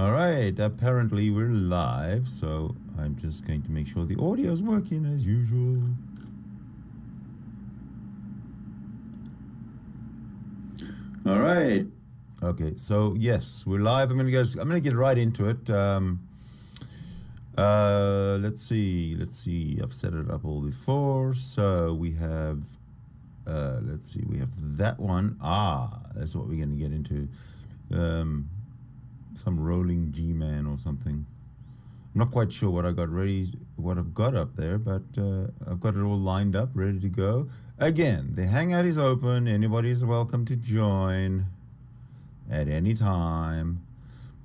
All right, apparently we're live, so I'm just going to make sure the audio is working as usual. All right. Okay, so yes, we're live. I'm gonna get right into it. Let's see. I've set it up all before. So we have let's see, we have that one. That's what we're gonna get into. Some rolling G-man or something. I'm not quite sure what I got ready, what I've got up there, but I've got it all lined up, ready to go. Again, the Hangout is open. Anybody is welcome to join at any time.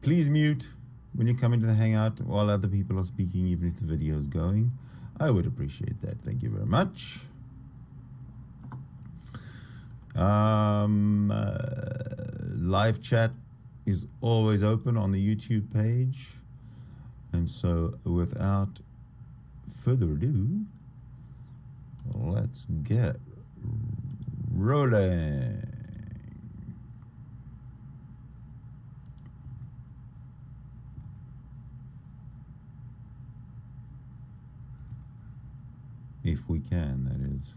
Please mute when you come into the Hangout while other people are speaking, even if the video is going. I would appreciate that. Thank you very much. Live chat is always open on the YouTube page. And so without further ado, let's get rolling. If we can, that is.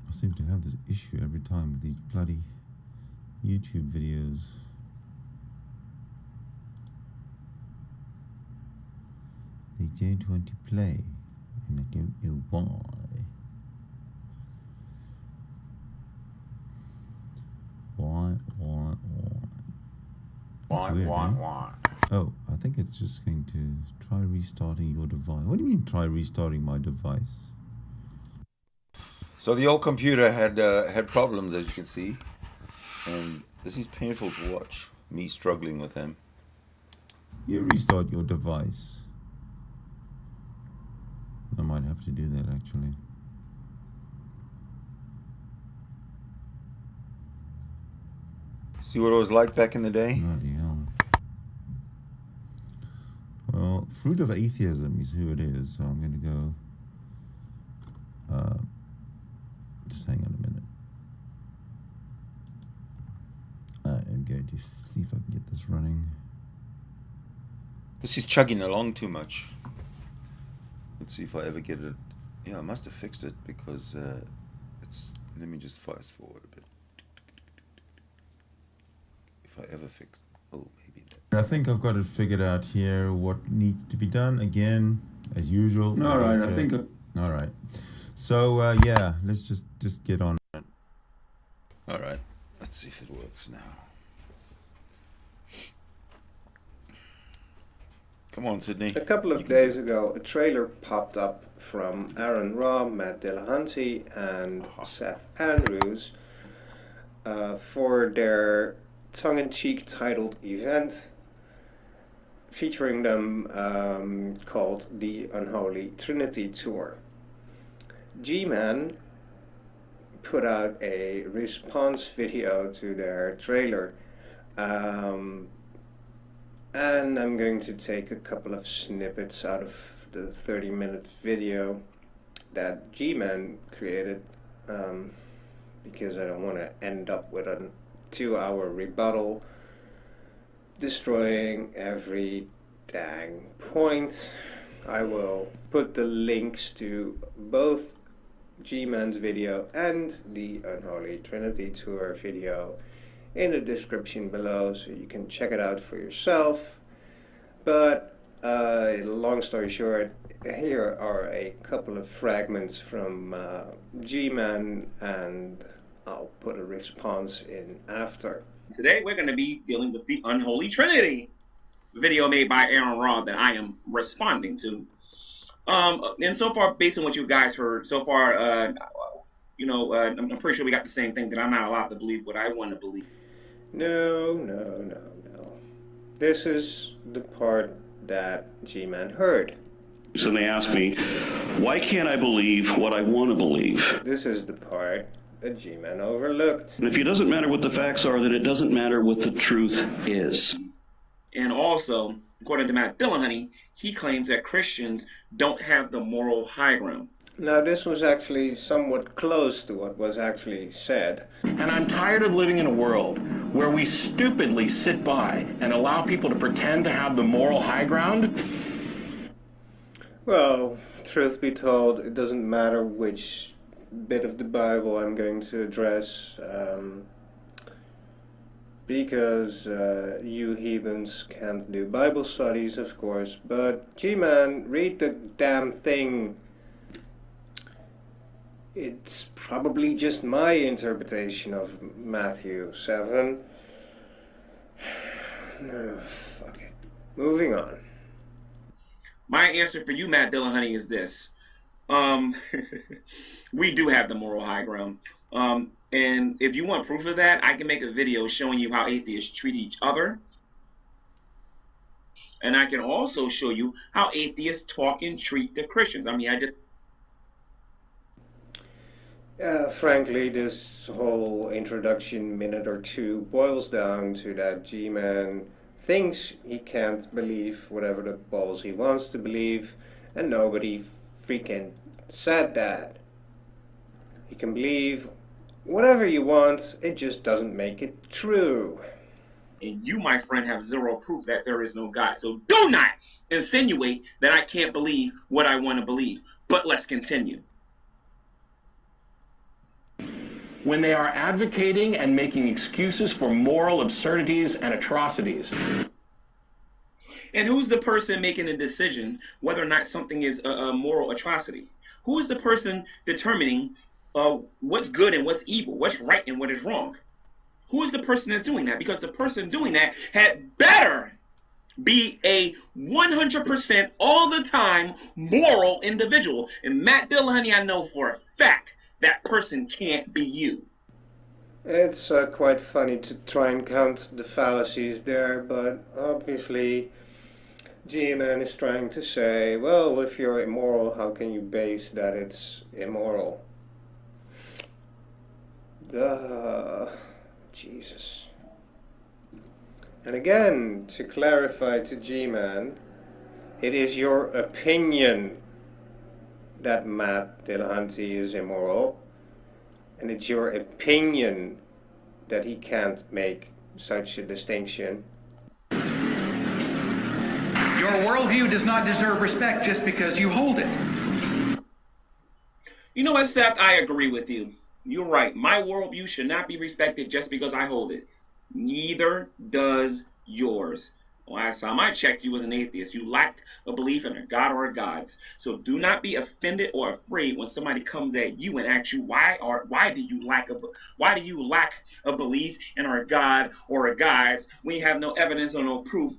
I seem to have this issue every time with these bloody YouTube videos. They don't want to play, and I don't know why. Why? Oh, I think it's just going to try restarting your device. What do you mean try restarting my device? So the old computer had problems, as you can see, and this is painful to watch, me struggling with him. You restart your device. I might have to do that, actually. See what it was like back in the day? Bloody hell. Well, fruit of atheism is who it is, so I'm going to go... just hang on a minute. I'm going to see if I can get this running. This is chugging along too much. Let's see if I ever get it. Yeah, I must have fixed it because it's... Let me just fast forward a bit. If I ever fix... Oh, maybe that. I think I've got it figured out here, what needs to be done. Again, as usual. All right, I think... All right. So, yeah, let's just get on it. All right, let's see if it works now. Come on, Sydney. A couple of days ago, a trailer popped up from r3n3, Matt Dillahunty, and Seth Andrews for their tongue-in-cheek titled event featuring them called the Unholy Trinity Tour. G-Man put out a response video to their trailer, and I'm going to take a couple of snippets out of the 30-minute video that G-Man created, because I don't want to end up with a 2-hour rebuttal destroying every dang point. I will put the links to both G-Man's video and the Unholy Trinity Tour video in the description below, so you can check it out for yourself. But long story short, here are a couple of fragments from G-Man, and I'll put a response in after. Today we're going to be dealing with the Unholy Trinity video made by r3n3 that I am responding to. And so far, based on what you guys heard, so far, I'm pretty sure we got the same thing, that I'm not allowed to believe what I want to believe. No. This is the part that G-Man heard. So they asked me, why can't I believe what I want to believe? This is the part that G-Man overlooked. And if it doesn't matter what the facts are, then it doesn't matter what the truth is. And also, according to Matt Dillahunty, he claims that Christians don't have the moral high ground. Now, this was actually somewhat close to what was actually said. And I'm tired of living in a world where we stupidly sit by and allow people to pretend to have the moral high ground. Well, truth be told, it doesn't matter which bit of the Bible I'm going to address, because you heathens can't do Bible studies, of course, but G-Man, read the damn thing. It's probably just my interpretation of Matthew 7. No, fuck it. Moving on. My answer for you, Matt Dillahunty, is this. We do have the moral high ground. And if you want proof of that, I can make a video showing you how atheists treat each other. And I can also show you how atheists talk and treat the Christians. I mean, I just... Frankly, this whole introduction minute or two boils down to that G-Man thinks he can't believe whatever the balls he wants to believe, and nobody freaking said that. You can believe whatever you want, it just doesn't make it true. And you, my friend, have zero proof that there is no God. So do not insinuate that I can't believe what I want to believe. But let's continue. When they are advocating and making excuses for moral absurdities and atrocities. And who's the person making the decision whether or not something is a moral atrocity? Who is the person determining what's good and what's evil, what's right and what is wrong? Who is the person that's doing that? Because the person doing that had better be a 100% all the time moral individual. And Matt Dillahunty, I know for a fact that person can't be you. It's quite funny to try and count the fallacies there, but obviously G-Man is trying to say, well, if you're immoral, how can you base that it's immoral? Duh. Jesus. And again, to clarify to G-Man, it is your opinion that Matt Dillahunty is immoral, and it's your opinion that he can't make such a distinction. Your worldview does not deserve respect just because you hold it. You know what, Seth? I agree with you. You're right. My worldview should not be respected just because I hold it. Neither does yours. Last time I checked, you was an atheist. You lacked a belief in a God or a gods. So do not be offended or afraid when somebody comes at you and asks you why do you lack a belief in a God or a gods when you have no evidence or no proof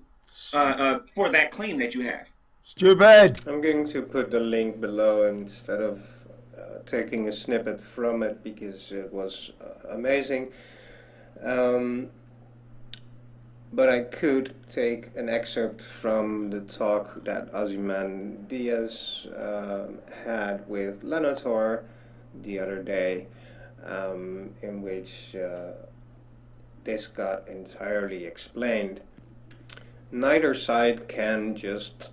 for that claim that you have. Stupid! I'm going to put the link below instead of taking a snippet from it because it was amazing. But I could take an excerpt from the talk that Ozymandias had with Lenator the other day, in which this got entirely explained. Neither side can just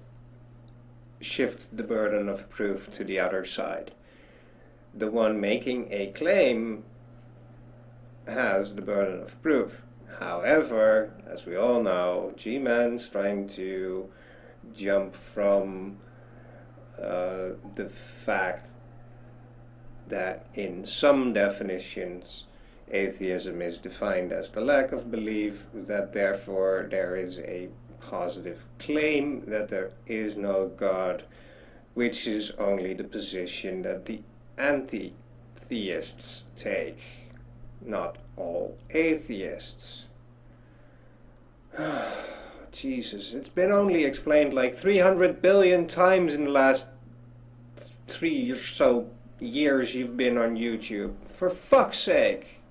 shift the burden of proof to the other side. The one making a claim has the burden of proof. However, as we all know, G-Man's trying to jump from the fact that in some definitions atheism is defined as the lack of belief, that therefore there is a positive claim that there is no God, which is only the position that the anti-theists take, not all atheists. Jesus, it's been only explained like 300 billion times in the last 3 or so years you've been on YouTube. For fuck's sake.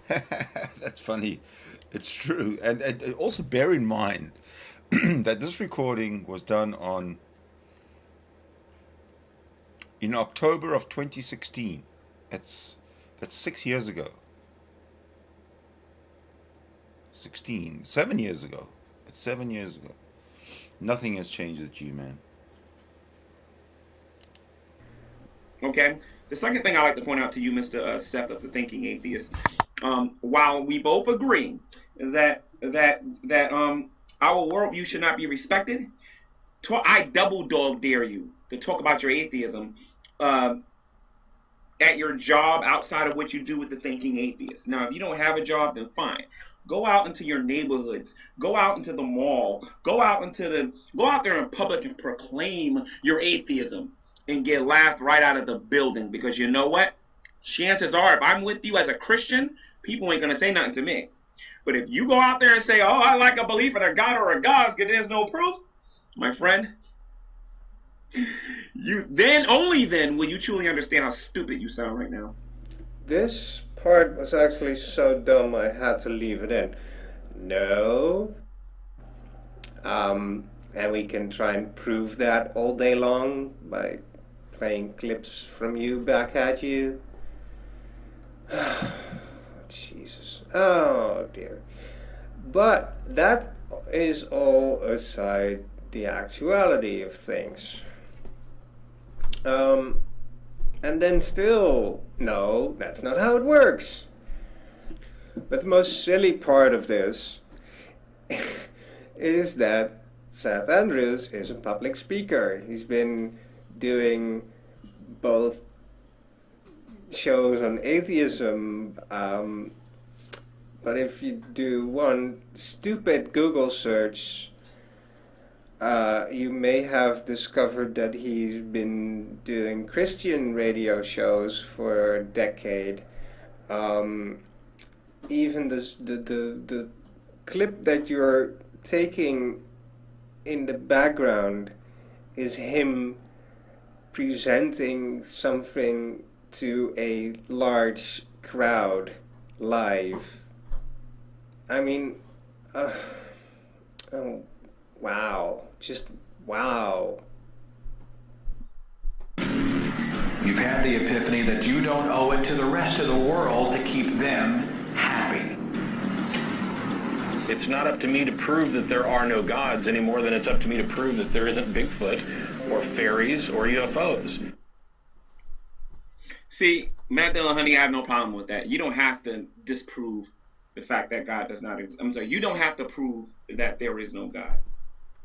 That's funny. It's true. And also bear in mind that this recording was done in October of 2016. That's 6 years ago. 7 years ago. It's 7 years ago. Nothing has changed with G-Man. Okay. The second thing I like to point out to you, Mr. Seth of the Thinking Atheist, while we both agree that our worldview should not be respected, I double dog dare you to talk about your atheism at your job outside of what you do with the Thinking Atheist. Now, if you don't have a job, then fine. Go out into your neighborhoods. Go out into the mall. Go out there in public and proclaim your atheism and get laughed right out of the building, because you know what? Chances are, if I'm with you as a Christian, people ain't gonna say nothing to me. But if you go out there and say, "Oh, I like a belief in a God or a gods, because there's no proof," my friend, only then will you truly understand how stupid you sound right now. This part was actually so dumb I had to leave it in. No. And we can try and prove that all day long by playing clips from you back at you. Jesus. Oh dear. But that is all aside the actuality of things. And then still, no, that's not how it works. But the most silly part of this is that Seth Andrews is a public speaker. He's been doing both shows on atheism, but if you do one stupid Google search, you may have discovered that he's been doing Christian radio shows for a decade. Even the clip that you're taking in the background is him presenting something to a large crowd live. I mean, oh, wow. Just wow. You've had the epiphany that you don't owe it to the rest of the world to keep them happy. It's not up to me to prove that there are no gods any more than it's up to me to prove that there isn't Bigfoot or fairies or UFOs. See, Matt Dillahunty, I have no problem with that. You don't have to disprove the fact that God does not exist. I'm sorry, you don't have to prove that there is no God.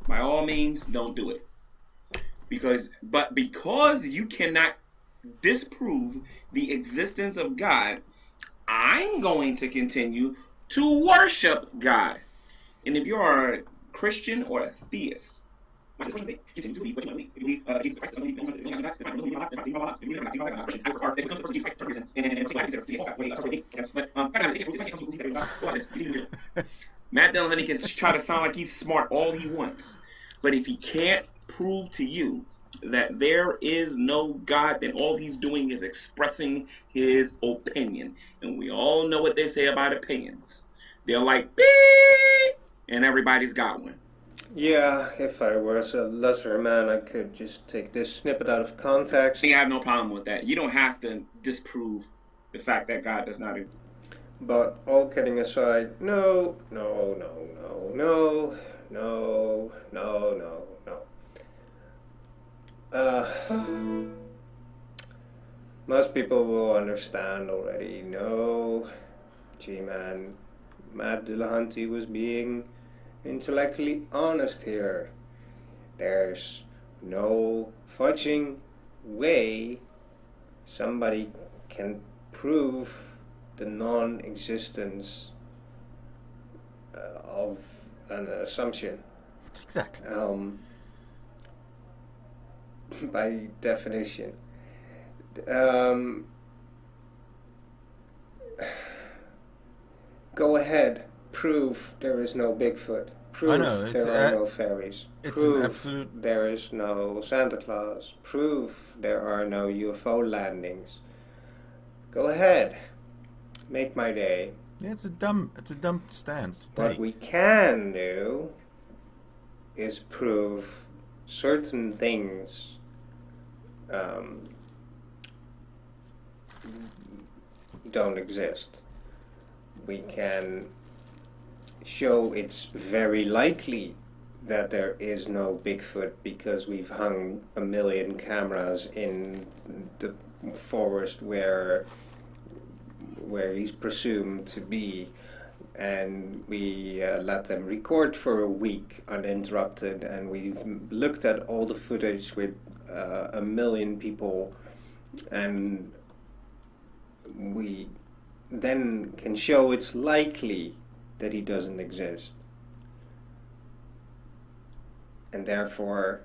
By all means, don't do it. Because you cannot disprove the existence of God, I'm going to continue to worship God. And if you are a Christian or a theist, continue to believe what you believe. If you believe Jesus Christ, if you believe Matt Dillahunty can try to sound like he's smart all he wants, but if he can't prove to you that there is no God, then all he's doing is expressing his opinion. And we all know what they say about opinions. They're like, beep, and everybody's got one. Yeah, if I was a lesser man, I could just take this snippet out of context. I have no problem with that. You don't have to disprove the fact that God does not exist. But all kidding aside, no. Most people will understand already. No, G-Man, Matt Dillahunty was being intellectually honest here. There's no fudging way somebody can prove the non-existence of an assumption. Exactly. By definition. Go ahead, prove there is no Bigfoot. Prove there are no fairies. Prove there is no Santa Claus. Prove there are no UFO landings. Go ahead, make my day. Yeah, it's a dumb stance to take. What we can do is prove certain things don't exist. We can show it's very likely that there is no Bigfoot because we've hung 1 million cameras in the forest where he's presumed to be, and we let them record for a week uninterrupted, and we've looked at all the footage with 1 million people, and we then can show it's likely that he doesn't exist. And therefore,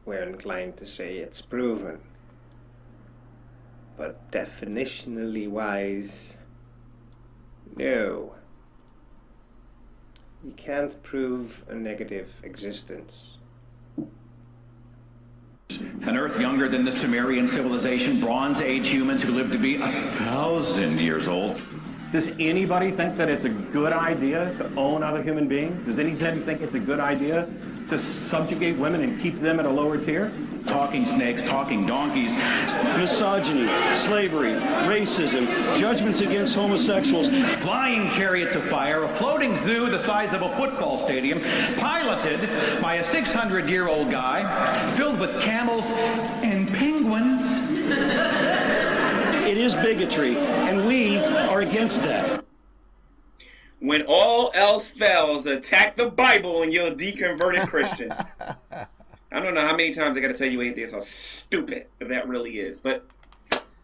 we're inclined to say it's proven. But definitionally wise, no. You can't prove a negative existence. An Earth younger than the Sumerian civilization, Bronze Age humans who lived to be 1,000 years old. Does anybody think that it's a good idea to own other human beings? Does anybody think it's a good idea to subjugate women and keep them at a lower tier? Talking snakes, talking donkeys. Misogyny, slavery, racism, judgments against homosexuals. Flying chariots of fire, a floating zoo the size of a football stadium, piloted by a 600-year-old guy, filled with camels and penguins. It is bigotry, and we are against that. When all else fails, attack the Bible and you're a deconverted Christian. I don't know how many times I got to tell you atheists how stupid that really is. But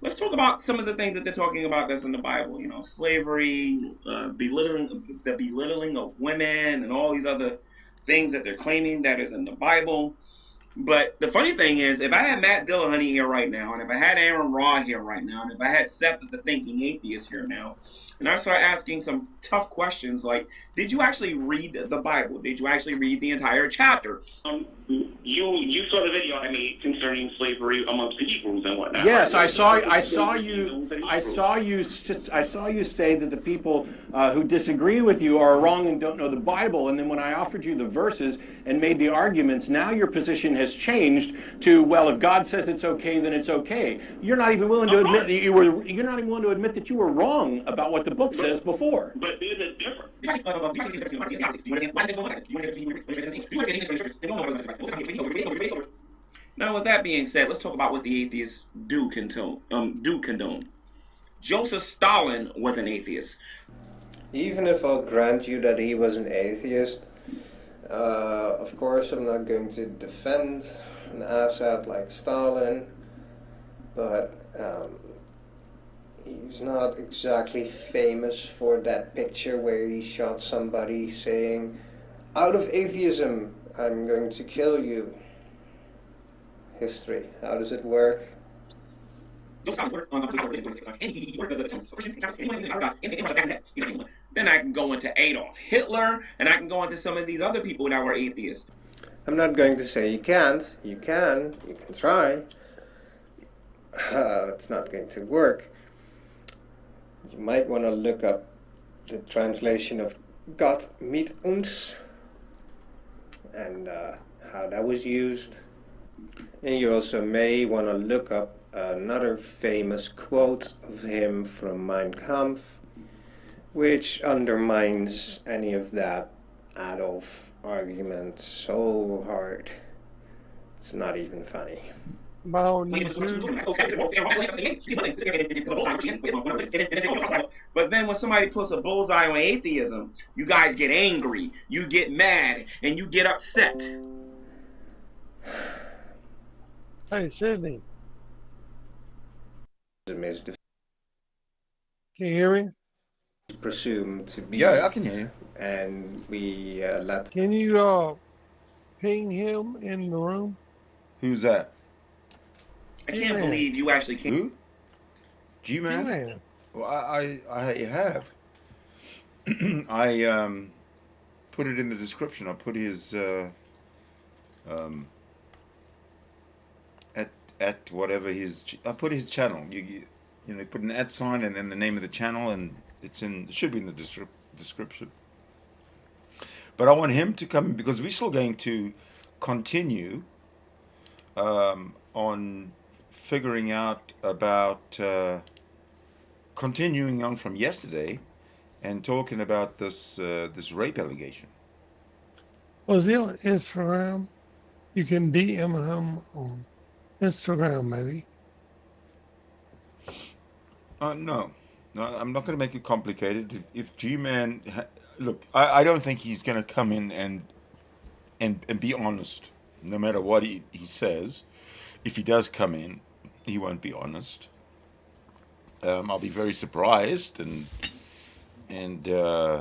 let's talk about some of the things that they're talking about that's in the Bible. You know, slavery, the belittling of women, and all these other things that they're claiming that is in the Bible. But the funny thing is, if I had Matt Dillahunty here right now, and if I had Aaron Ra here right now, and if I had Seth the Thinking Atheist here now, and I start asking some tough questions like, did you actually read the Bible? Did you actually read the entire chapter? You saw the video I made concerning slavery amongst the Hebrews and whatnot. Yes, I saw you say that the people who disagree with you are wrong and don't know the Bible. And then when I offered you the verses and made the arguments, now your position has changed to, well, if God says it's okay, then it's okay. You're not even willing to admit that you're not even willing to admit that you were wrong about what the book says before. But there's a difference. Now, with that being said, let's talk about what the atheists do condone. Joseph Stalin was an atheist. Even if I'll grant you that he was an atheist, of course I'm not going to defend an asshat like Stalin, but he's not exactly famous for that picture where he shot somebody saying, "Out of atheism, I'm going to kill you." History. How does it work? Then I can go into Adolf Hitler, and I can go into some of these other people that were atheists. I'm not going to say you can't. You can try. It's not going to work. You might want to look up the translation of Gott mit uns and how that was used. And you also may want to look up another famous quote of him from Mein Kampf, which undermines any of that Adolf argument so hard. It's not even funny. But then when somebody puts a bullseye on atheism, you guys get angry, you get mad, and you get upset. Hey, Sydney. Can you hear me? Presumed to be. Yeah, I can hear you. And we let. Can you ping him in the room? Who's that? I can't believe you actually came. Who? G-Man? G-Man. Well, I have. I put it in the description. I put his at whatever his. I put his channel. You put an @ sign and then the name of the channel, and it should be in the description. But I want him to come because we're still going to continue on figuring out about continuing on from yesterday and talking about this rape allegation. Was he on Instagram? You can DM him on Instagram, maybe. No, I'm not going to make it complicated. If G-Man, look, I don't think he's going to come in and be honest, no matter what he says. If he does come in, he won't be honest. I'll be very surprised and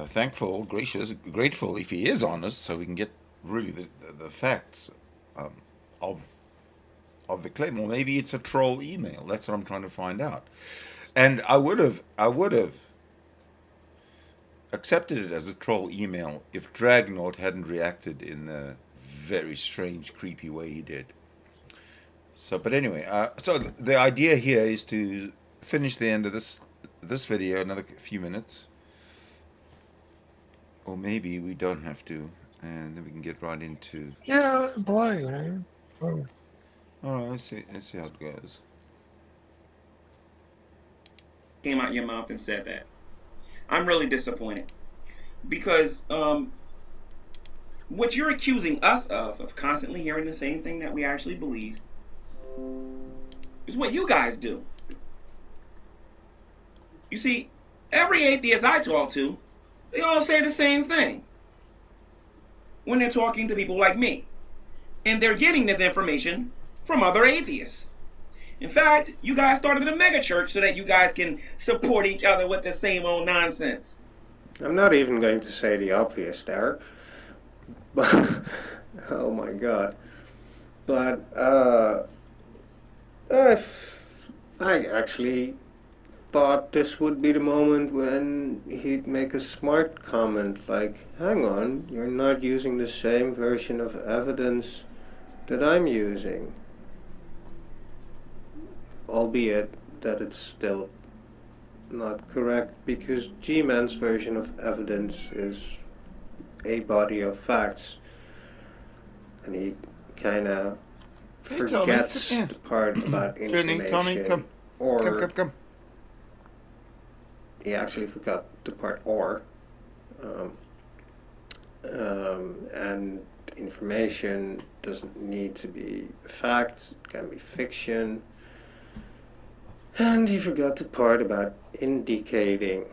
thankful, grateful if he is honest, so we can get really the facts of the claim. Or maybe it's a troll email. That's what I'm trying to find out. And I would have accepted it as a troll email if Dragnauct hadn't reacted in the very strange, creepy way he did. So, but anyway, so the idea here is to finish the end of this video, another few minutes. Or maybe we don't have to, and then we can get right into... Yeah, play, man. Oh. All right, let's see how it goes. Came out your mouth and said that. I'm really disappointed because what you're accusing us of constantly hearing the same thing that we actually believe, is what you guys do. You see, every atheist I talk to, they all say the same thing when they're talking to people like me. And they're getting this information from other atheists. In fact, you guys started a mega church so that you guys can support each other with the same old nonsense. I'm not even going to say the obvious there. But, oh my god. But, I actually thought this would be the moment when he'd make a smart comment like, hang on, you're not using the same version of evidence that I'm using. Albeit that it's still not correct, because G-Man's version of evidence is a body of facts. And he kind of forgets the part about information. Tommy, come. Or Come. he actually forgot the part or. And information doesn't need to be facts, it can be fiction. And he forgot the part about indicating.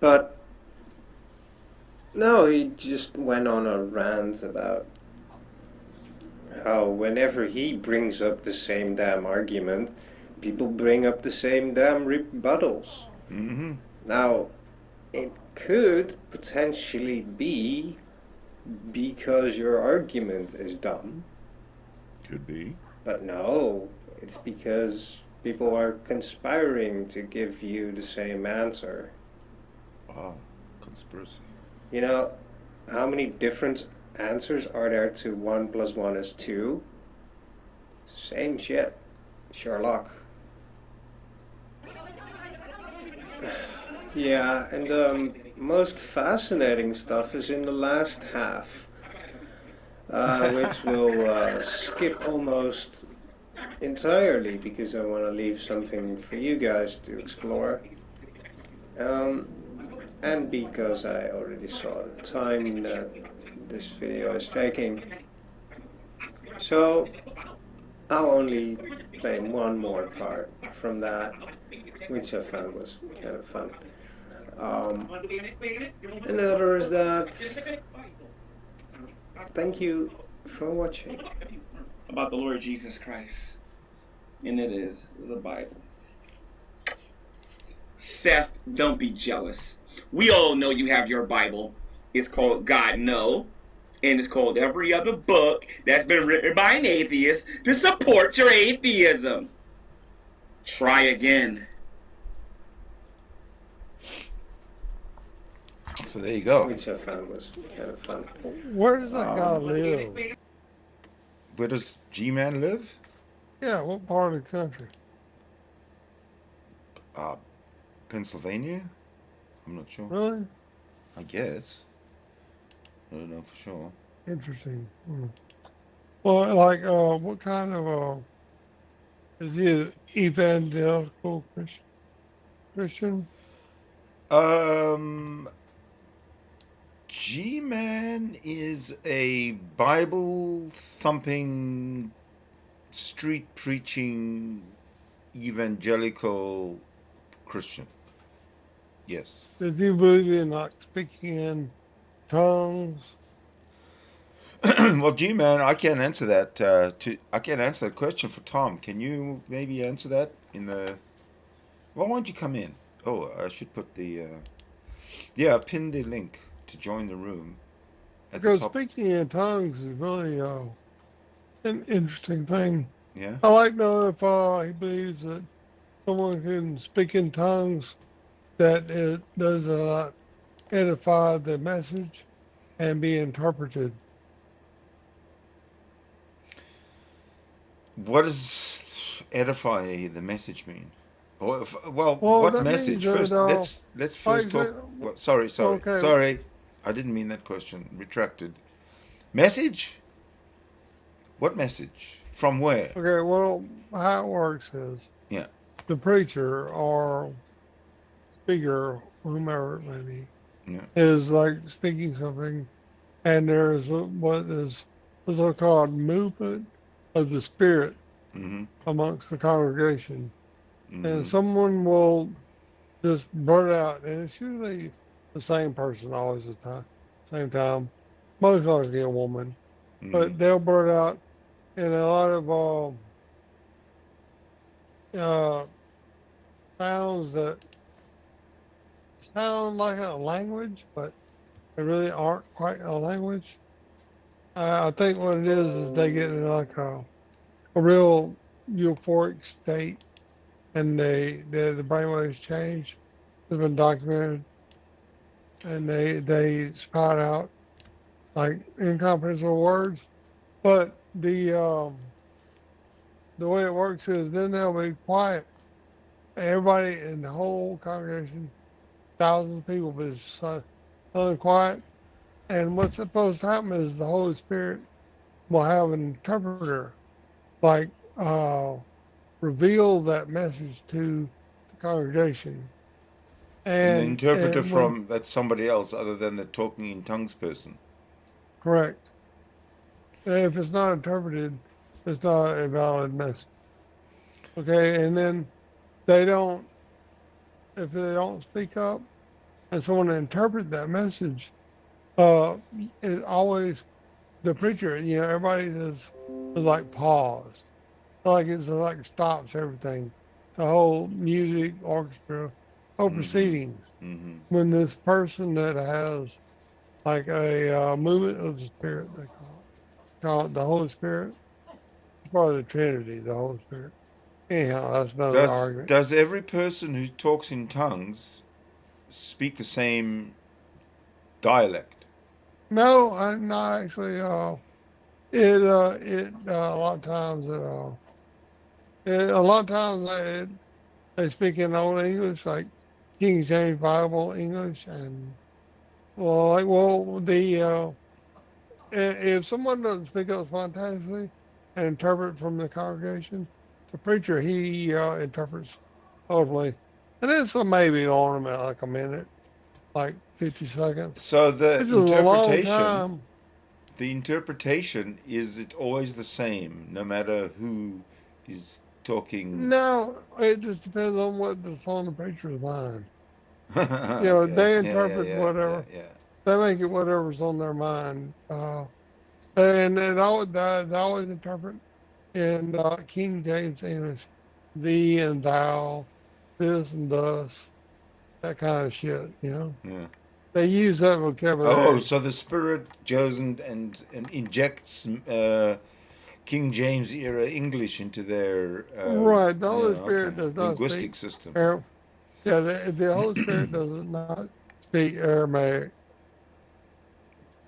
But no, he just went on a rant about how whenever he brings up the same damn argument, people bring up the same damn rebuttals. Mm-hmm. Now, it could potentially be because your argument is dumb. Could be. But no, it's because people are conspiring to give you the same answer. Wow, conspiracy. You know, how many different answers are there to 1 + 1 is 2? Same shit. Sherlock. Yeah, and the most fascinating stuff is in the last half, which we'll skip almost entirely because I want to leave something for you guys to explore. And because I already saw the time that this video is taking. So I'll only play one more part from that, which I found was kind of fun. And the other is that thank you for watching. About the Lord Jesus Christ. And it is the Bible. Seth, don't be jealous. We all know you have your Bible. It's called God No. And it's called every other book that's been written by an atheist to support your atheism. Try again. So there you go. Which I found was kind of fun. Where does that guy live? Where does G-Man live? Yeah, what part of the country? Pennsylvania? I'm not sure. Really? I guess. I don't know for sure. Interesting. Well, like, what kind of, is he an evangelical Christian? G-Man is a Bible-thumping, street-preaching, evangelical Christian. Yes. Does he believe in like speaking in tongues? Well, G-Man, I can't answer that. I can't answer that question for Tom. Can you maybe answer that in the? Well, why don't you come in? Oh, I should put the. Yeah, pin the link to join the room at the Because top. speaking in tongues is really an interesting thing. Yeah. I like to know if he believes that someone can speak in tongues, that it does not edify the message and be interpreted. What does edify the message mean? Well, Well, what that message? means First, that, let's first talk. Well, sorry. okay. I didn't mean that question. Retracted. Message? What message? From where? Okay, well, how it works is Yeah. the preacher or speaker, whomever it may be, Yeah. is like speaking something, and there's what's so-called movement of the spirit Mm-hmm. amongst the congregation, and Mm-hmm. someone will just blurt out, and it's usually the same person always at the same time. Most likely a woman, but they'll blurt out in a lot of sounds that sound like a language, but they really aren't quite a language. I think what it is they get in like a real euphoric state, and the brainwaves change. It's been documented, and they spout out like incomprehensible words. But the way it works is then they'll be quiet. Everybody in the whole congregation, thousands of people, will be suddenly quiet. And what's supposed to happen is the Holy Spirit will have an interpreter, like reveal that message to the congregation. And the interpreter when, that's somebody else other than the talking in tongues person. correct. And if it's not interpreted, it's not a valid message. Okay, and then if they don't speak up and someone interpret that message, it always, the preacher, everybody is like pause. Like it's like stops everything. The whole music, orchestra, whole proceedings. Mm-hmm. When this person that has like a movement of the Spirit, they call it the Holy Spirit. It's part of the Trinity, the Holy Spirit. Anyhow, that's another argument. Does every person who talks in tongues speak the same dialect? No, not actually. It a lot of times they speak in Old English, like King James Bible English, and if someone doesn't speak up spontaneously and interpret from the congregation, the preacher he interprets hopefully, and it's maybe on about like a minute, like 50 seconds. So the Which is a long interpretation, time. the interpretation, is it always the same, no matter who is talking? No, it just depends on what's on the preacher's mind. Okay. They interpret whatever. Yeah. They make it whatever's on their mind. And they always interpret in King James English, thee and thou, this and thus, that kind of shit, Yeah. They use that vocabulary. Oh, so the Spirit goes and injects King James era English into their right. The Holy Spirit does not linguistic speak system. the Holy Spirit does not speak Aramaic.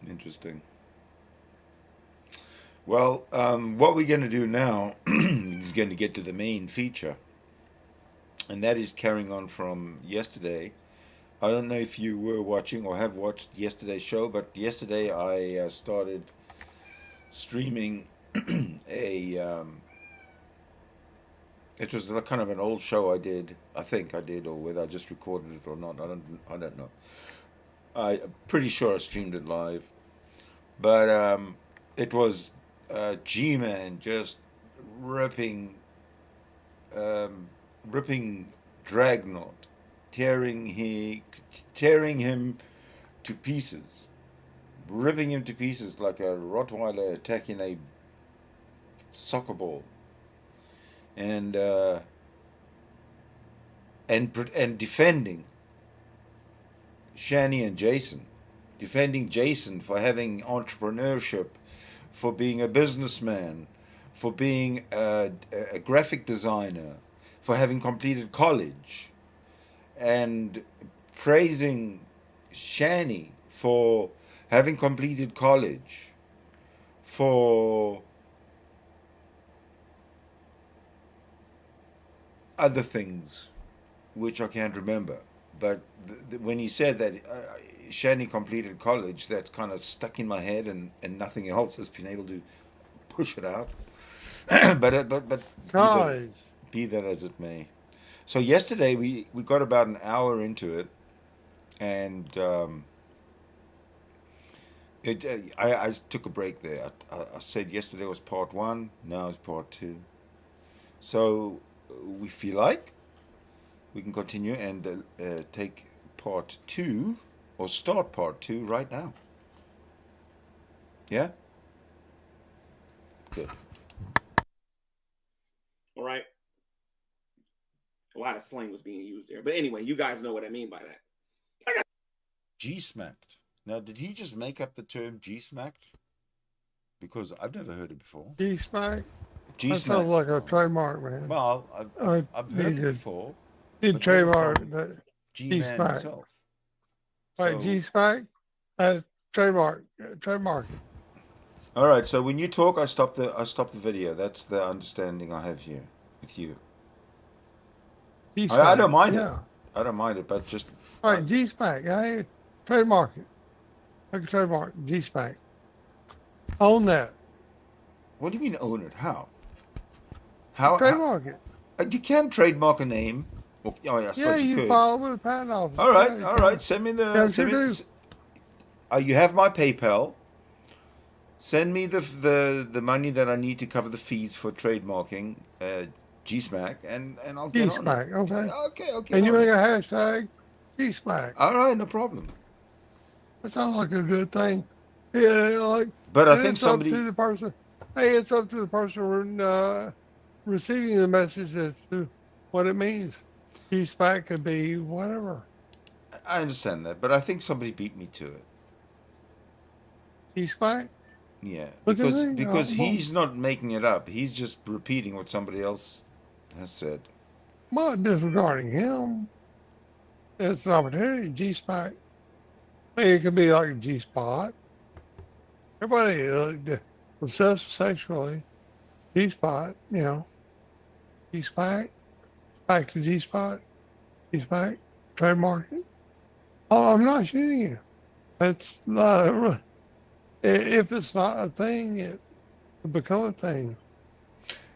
Interesting. Well, what we're going to do now is going to get to the main feature, and that is carrying on from yesterday. I don't know if you were watching or have watched yesterday's show, but yesterday I started streaming it was kind of an old show I did. I think I did, or whether I just recorded it or not. I don't know. I'm pretty sure I streamed it live, but it was G-Man just ripping Dragnauct tearing him to pieces, ripping him to pieces like a Rottweiler attacking a soccer ball, and defending Shani and Jason, defending Jason for having entrepreneurship, for being a businessman, for being a graphic designer, for having completed college, and praising Shani for having completed college, for other things which I can't remember. But when he said that Shani completed college, that's kind of stuck in my head, and nothing else has been able to push it out. but College. Be that as it may. So yesterday we got about an hour into it, and I took a break there. I said yesterday was part 1, now it's part 2. So we feel like we can continue and take part 2, or start part 2 right now. Yeah? Good. All right. A lot of slang was being used there. But anyway, you guys know what I mean by that. G-smacked. Now, did he just make up the term G-smacked? Because I've never heard it before. G-smack? That G-smacked. sounds like a trademark, man. Well, I've heard it before. He'd trademark that. G-Man G-smack. himself. Right, So, G-smack? Trademark it. all right, so when you talk, I stop the video. That's the understanding I have here with you. I don't mind it. I don't mind it, but just... All right, G-smack. Trademark it. I can trademark G-smack. Own that. What do you mean own it? How? How? Trademark it. You can trademark a name. Oh, yeah, I suppose you could. file with a patent office. All right. Send me the. You have my PayPal. Send me the money that I need to cover the fees for trademarking G-smack, and I'll get on it. Okay. Okay. And you make a hashtag G-smack. All right, no problem. That sounds like a good thing. Yeah, But I think somebody. Up to the person. Hey, it's up to the person receiving the message as to what it means. G-smack could be whatever. I understand that, but I think somebody beat me to it. G-smack? Yeah, because he's not making it up. He's just repeating what somebody else has said. I'm not disregarding him. It's an opportunity. G-smack. It could be like a G-spot. Everybody obsessed sexually. G-spot, G-smack. Back to G-spot. G-smack. Trademark it. Oh, I'm not shooting you. It's not... If it's not a thing, it will become a thing.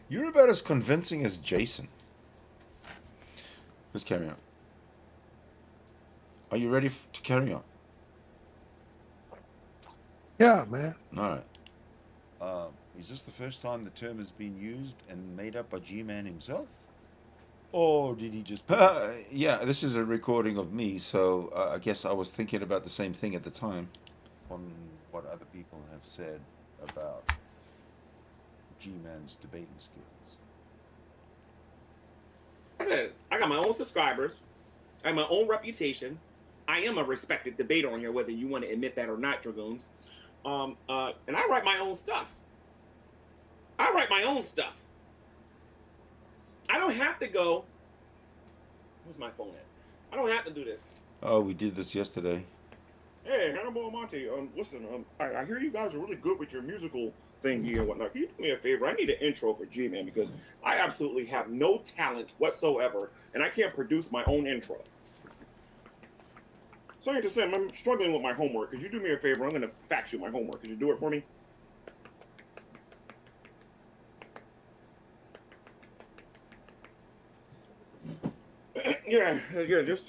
You're about as convincing as Jason. Let's carry on. Are you ready to carry on? Yeah, man. All right. Is this the first time the term has been used and made up by G-Man himself? Or did he just... yeah, this is a recording of me, so I guess I was thinking about the same thing at the time. On what other people have said about G-Man's debating skills. I said, I got my own subscribers. I have my own reputation. I am a respected debater on here, whether you want to admit that or not, Dragoons. And I write my own stuff. I don't have to go... Where's my phone at? I don't have to do this. Oh, we did this yesterday. Hey, Hannibal Monte, listen, I hear you guys are really good with your musical thing here and whatnot. Can you do me a favor? I need an intro for G-Man because I absolutely have no talent whatsoever, and I can't produce my own intro. So I just say I'm struggling with my homework. Could you do me a favor? I'm going to fax you my homework. Could you do it for me? Yeah, just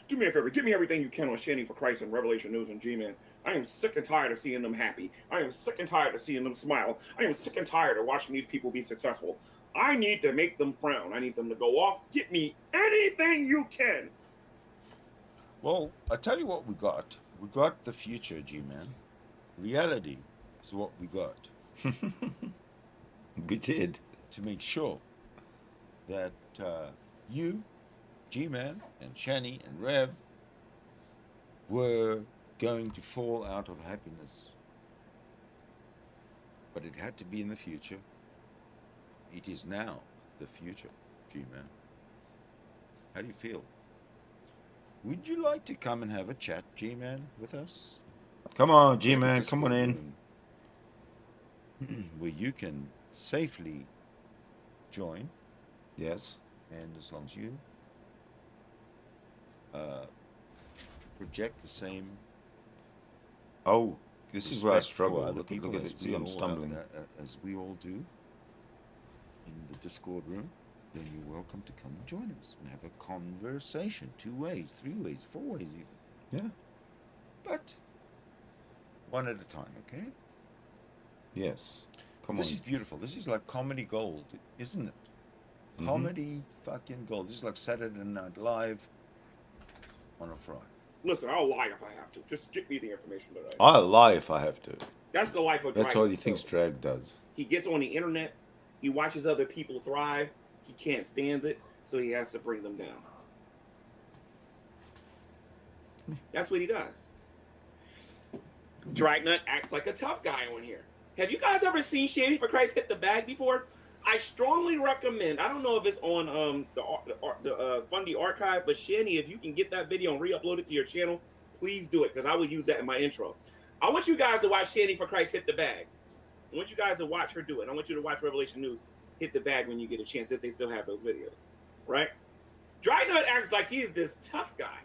do me a favor. Give me everything you can on Shani for Christ and Revelation News and G-Man. I am sick and tired of seeing them happy. I am sick and tired of seeing them smile. I am sick and tired of watching these people be successful. I need to make them frown. I need them to go off. Get me anything you can Well, I tell you what we got. We got the future, G-Man. Reality is what we got. We did, to make sure that you, G-Man, and Shani, and Rev were going to fall out of happiness. But it had to be in the future. It is now the future, G-Man. How do you feel? Would you like to come and have a chat, G-Man, with us? Come on, G-Man, come on in. Where you can safely join. Yes. And as long as you project the same. Oh, this is where I struggle. Look at it. See, I'm stumbling. As we all do in the Discord room. Then you're welcome to come and join us and have a conversation. 2 ways, 3 ways, 4 ways even. Yeah. But one at a time, okay? Yes. Come on. This is beautiful. This is like comedy gold, isn't it? Mm-hmm. Comedy fucking gold. This is like Saturday Night Live on a Friday. Listen, I'll lie if I have to. Just give me the information that I'll lie if I have to. That's the life of Drag. That's what he thinks Drag does. He gets on the internet. He watches other people thrive. He can't stand it, so he has to bring them down. That's what he does. Dragnauct acts like a tough guy on here. Have you guys ever seen Shani for Christ hit the bag before? I strongly recommend. I don't know if it's on the Fundy archive, but Shani, if you can get that video and re-upload it to your channel, please do it because I will use that in my intro. I want you guys to watch Shani for Christ hit the bag. I want you guys to watch her do it. I want you to watch Revelation News hit the bag when you get a chance, if they still have those videos, right? Dragnauct acts like he is this tough guy.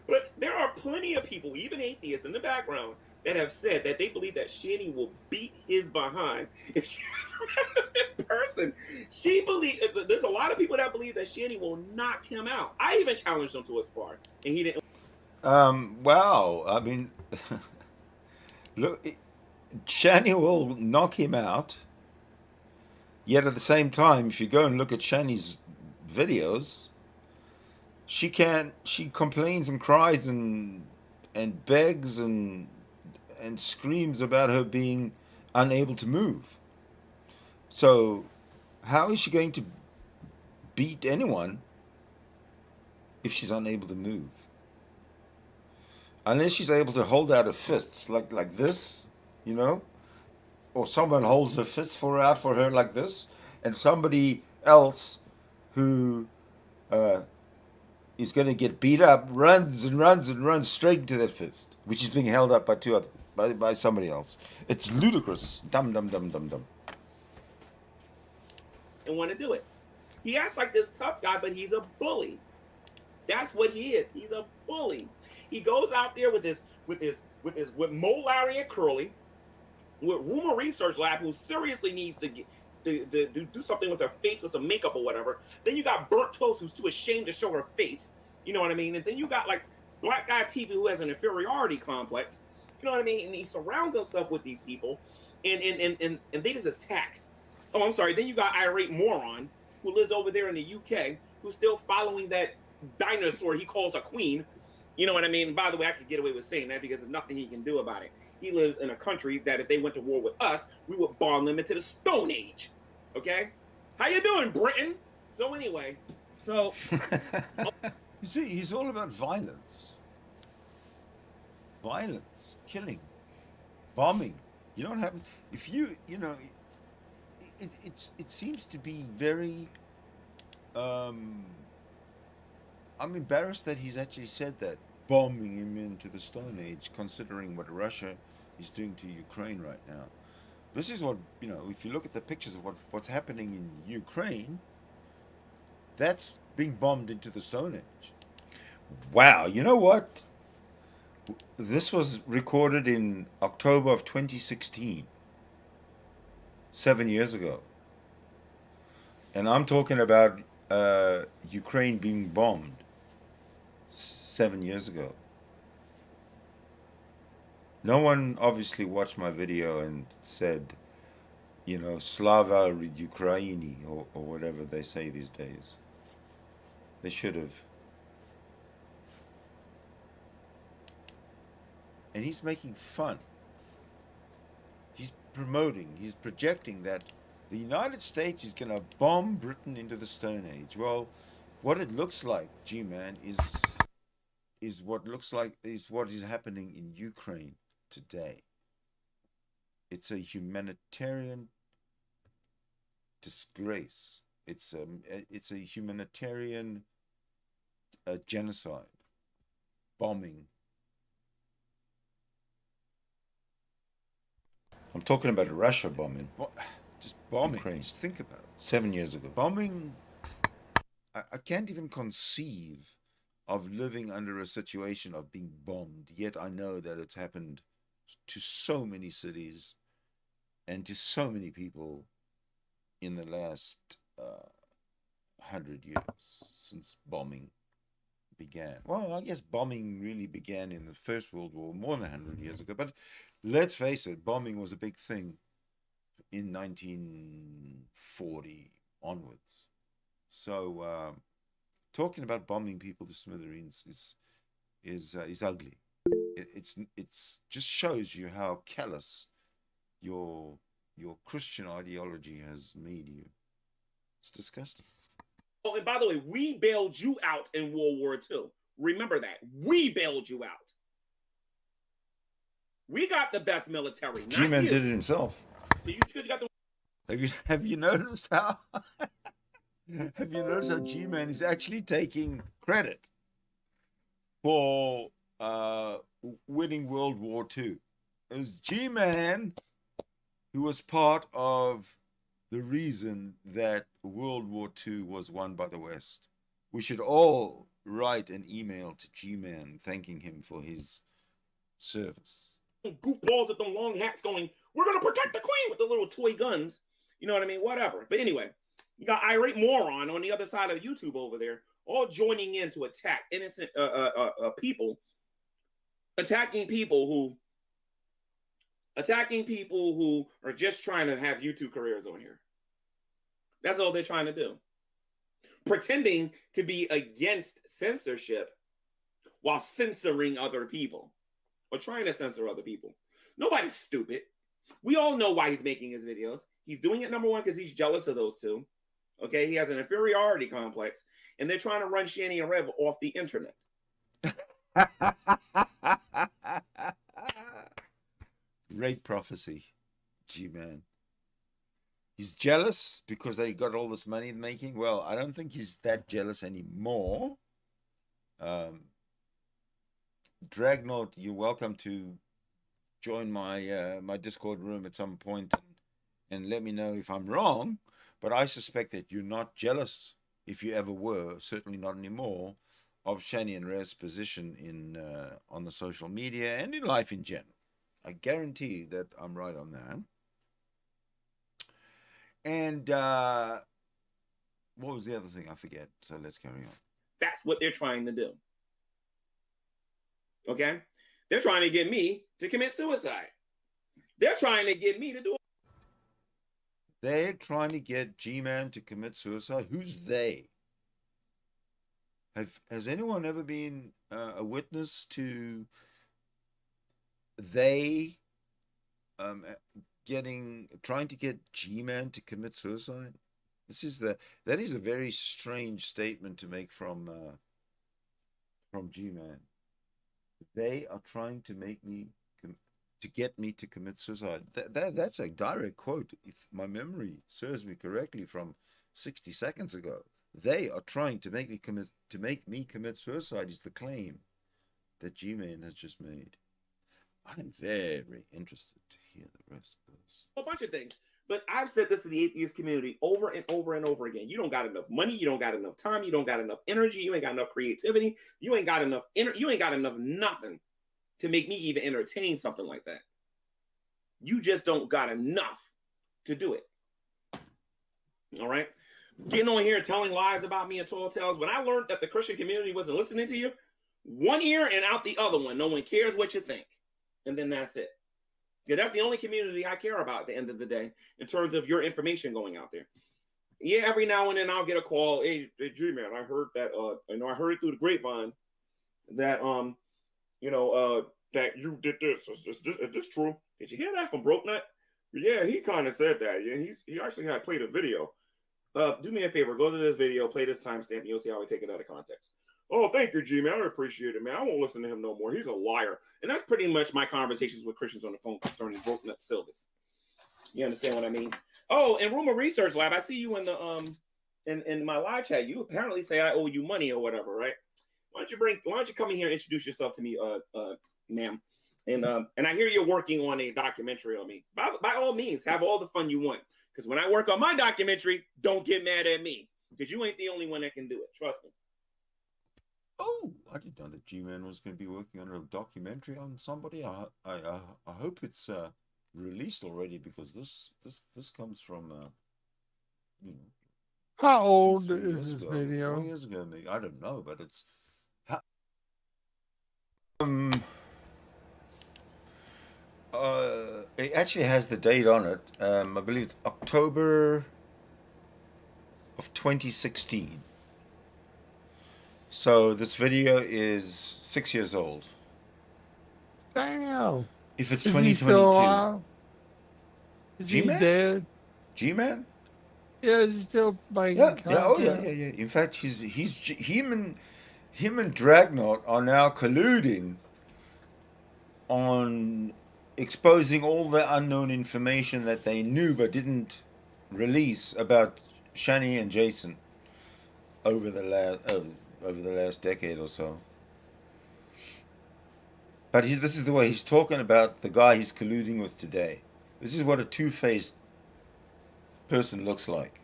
But there are plenty of people, even atheists in the background, that have said that they believe that Shani will beat his behind if she ever met him in person. There's a lot of people that believe that Shani will knock him out. I even challenged him to a spar, and he didn't. Wow. I mean, look, Shani will knock him out. Yet at the same time, if you go and look at Shani's videos, she complains and cries and begs and screams about her being unable to move. So how is she going to beat anyone if she's unable to move? Unless she's able to hold out her fists like this, you know? Or someone holds her fist out for her like this, and somebody else who is going to get beat up runs and runs and runs straight into that fist, which is being held up by somebody else. It's ludicrous. Dumb. And want to do it. He acts like this tough guy, but he's a bully. That's what he is. He's a bully. He goes out there with Mo, Larry, and Curly, with Rumor Research Lab, who seriously needs to do something with her face with some makeup or whatever. Then you got Burnt Toast, who's too ashamed to show her face. You know what I mean? And then you got like Black Guy TV, who has an inferiority complex. You know what I mean? And he surrounds himself with these people, and they just attack. Oh, I'm sorry. Then you got Irate Moron, who lives over there in the UK, who's still following that dinosaur he calls a queen. You know what I mean? And by the way, I could get away with saying that because there's nothing he can do about it. He lives in a country that if they went to war with us, we would bomb them into the Stone Age. Okay? How you doing, Britain? So anyway, you see, he's all about violence. Violence, killing, bombing. You don't have, if you know, it seems to be very, I'm embarrassed that he's actually said that, bombing him into the Stone Age, considering what Russia is doing to Ukraine right now. This is what, you know, if you look at the pictures of what's happening in Ukraine, that's being bombed into the Stone Age. Wow, you know what? This was recorded in October of 2016, 7 years ago. And I'm talking about Ukraine being bombed 7 years ago. No one obviously watched my video and said, you know, Slava Ukraini or whatever they say these days. They should have. and he's making fun. He's promoting, he's projecting that the United States is going to bomb Britain into the Stone Age. Well, what it looks like, G-Man, is what is happening in Ukraine today. It's a humanitarian disgrace. It's a humanitarian genocide, bombing. I'm talking about Russia bombing. Just bombing. Ukraine. Just think about it. 7 years ago. Bombing. I can't even conceive of living under a situation of being bombed. Yet I know that it's happened to so many cities and to so many people in the last 100 years since bombing began. Well, I guess bombing really began in the First World War more than 100 years ago. But let's face it, bombing was a big thing in 1940 onwards. So talking about bombing people to smithereens is ugly. It's just shows you how callous your Christian ideology has made you. It's disgusting. Oh, and by the way, we bailed you out in World War II. Remember that. We bailed you out. We got the best military. G-Man did it himself. So you got the... Have you noticed how G-Man is actually taking credit for winning World War II? It was G-Man who was part of the reason that World War II was won by the West. We should all write an email to G-Man thanking him for his service. Goofballs with them long hats going, we're going to protect the queen with the little toy guns. You know what I mean? Whatever. But anyway, you got irate moron on the other side of YouTube over there, all joining in to attack innocent people, attacking people who are just trying to have YouTube careers on here. That's all they're trying to do. Pretending to be against censorship while censoring other people or trying to censor other people. Nobody's stupid. We all know why he's making his videos. He's doing it, number one, because he's jealous of those two. Okay, he has an inferiority complex, and they're trying to run Shanny and Rev off the internet. Great prophecy, G-Man. He's jealous because they got all this money making. Well, I don't think he's that jealous anymore. Dragnauct, you're welcome to join my my Discord room at some point and let me know if I'm wrong. But I suspect that you're not jealous, if you ever were, certainly not anymore, of Shani and Rez's position in on the social media and in life in general. I guarantee that I'm right on that. And what was the other thing? I forget. So let's carry on. That's what they're trying to do. Okay? They're trying to get me to commit suicide. They're trying to get me to do it. They're trying to get G-Man to commit suicide. Who's they? Has anyone ever been a witness to they trying to get G-Man to commit suicide? That is a very strange statement to make from G-Man. They are trying to make me to get me to commit suicide. That's a direct quote, if my memory serves me correctly, from 60 seconds ago. They are trying to make me commit suicide is the claim that G-Man has just made. I'm very interested to hear the rest of this. A bunch of things. But I've said this to the atheist community over and over and over again. You don't got enough money. You don't got enough time. You don't got enough energy. You ain't got enough creativity. You ain't got enough nothing to make me even entertain something like that. You just don't got enough to do it. All right? Getting on here telling lies about me and tall tales. When I learned that the Christian community wasn't listening to you, one ear and out the other one. No one cares what you think. And then that's it. Yeah, that's the only community I care about at the end of the day in terms of your information going out there. Yeah, every now and then I'll get a call. Hey G-Man, I heard that I heard it through the grapevine that that you did this. Is this true? Did you hear that from Broke Nut? Yeah, he kind of said that. Yeah, he actually had played a video. Do me a favor, go to this video, play this timestamp, and you'll see how we take it out of context. Oh, thank you, G-Man. I appreciate it, man. I won't listen to him no more. He's a liar. And that's pretty much my conversations with Christians on the phone concerning Broke Nut Silvis. You understand what I mean? Oh, and Rumor Research Lab, I see you in the in my live chat. You apparently say I owe you money or whatever, right? Why don't you come in here and introduce yourself to me, ma'am? And I hear you're working on a documentary on me. By all means, have all the fun you want. Because when I work on my documentary, don't get mad at me. Because you ain't the only one that can do it. Trust me. Oh, I didn't know that G-Man was going to be working on a documentary on somebody. I hope it's released already, because this comes from you know, How old 3 is years this ago, video? 4 years ago, maybe. I don't know, but it's it actually has the date on it. I believe it's October of 2016. So this video is 6 years old. Damn. If it's Is he still 2022. alive? Is he G-Man? dead? G-Man? Yeah, is he still making Yeah, content? oh yeah. In fact, him and Dragnauct are now colluding on exposing all the unknown information that they knew but didn't release about Shani and Jason over the last decade or so. But this is the way he's talking about the guy he's colluding with today. This is what a two-faced person looks like.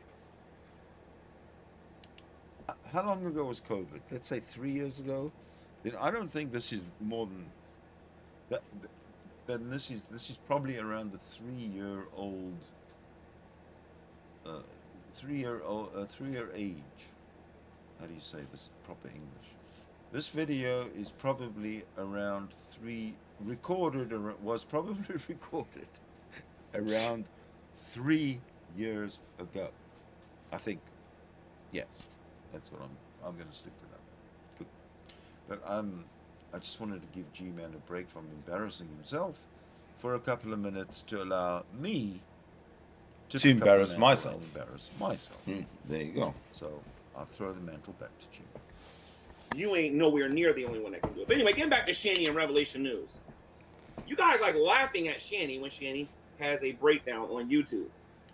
How long ago was COVID? Let's say 3 years ago. Then I don't think this is more than that. Then this is probably around the 3-year-old, 3-year age. How do you say this in proper English? This video is probably around was probably recorded around 3 years ago. I think, yes, that's what I'm going to stick to that. Good. But I just wanted to give G-Man a break from embarrassing himself for a couple of minutes to allow me to embarrass myself. There you go. So I'll throw the mantle back to G-Man. You ain't nowhere near the only one that can do it. But anyway, getting back to Shani and Revelation News. You guys like laughing at Shani when Shani has a breakdown on YouTube.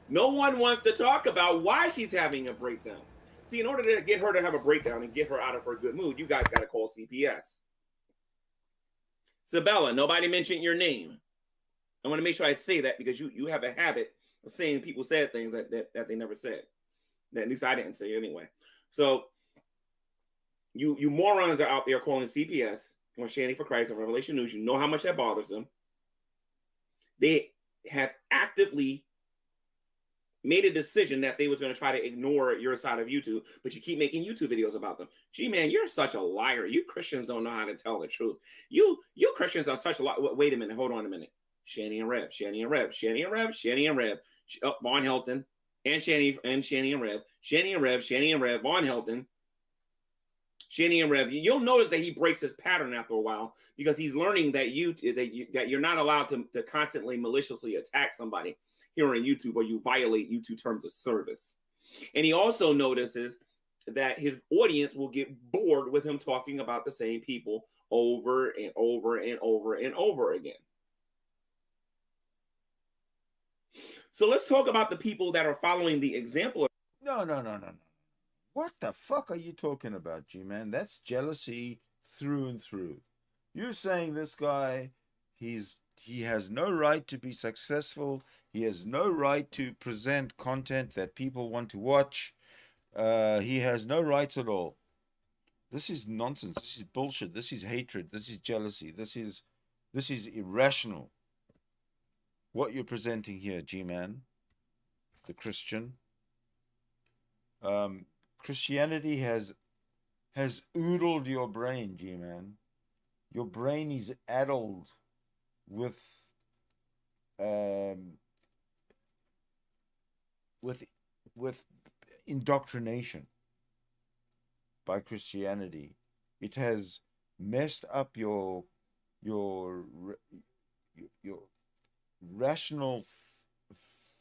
No one wants to talk about why she's having a breakdown. See, in order to get her to have a breakdown and get her out of her good mood, you guys got to call CPS. Sabella, nobody mentioned your name. I want to make sure I say that because you have a habit of saying people said things that they never said. That at least I didn't say anyway. So you morons are out there calling CPS on Shani for Christ and Revelation News. You know how much that bothers them. They have actively made a decision that they was going to try to ignore your side of YouTube, but you keep making YouTube videos about them. Gee, man, you're such a liar. You Christians don't know how to tell the truth. You Christians are such a lot. Wait a minute. Hold on a minute. Shani and Rev, Shani and Rev, Shani and Rev, Shani and Rev, Von Helton, and Shani and Rev, Shani and Rev, Shani and Rev, Von Helton, Shani and Rev. You'll notice that he breaks his pattern after a while because he's learning that you're not allowed to constantly maliciously attack somebody here on YouTube or you violate YouTube terms of service. And he also notices that his audience will get bored with him talking about the same people over and over and over and over again. So let's talk about the people that are following the example. No. What the fuck are you talking about, G-Man? That's jealousy through and through. You're saying this guy, he has no right to be successful. He has no right to present content that people want to watch. He has no rights at all. This is nonsense. This is bullshit. This is hatred. This is jealousy. This is irrational. What you're presenting here, G-Man, the Christian. Christianity has oodled your brain, G-Man. Your brain is addled with indoctrination by Christianity. It has messed up your your your rational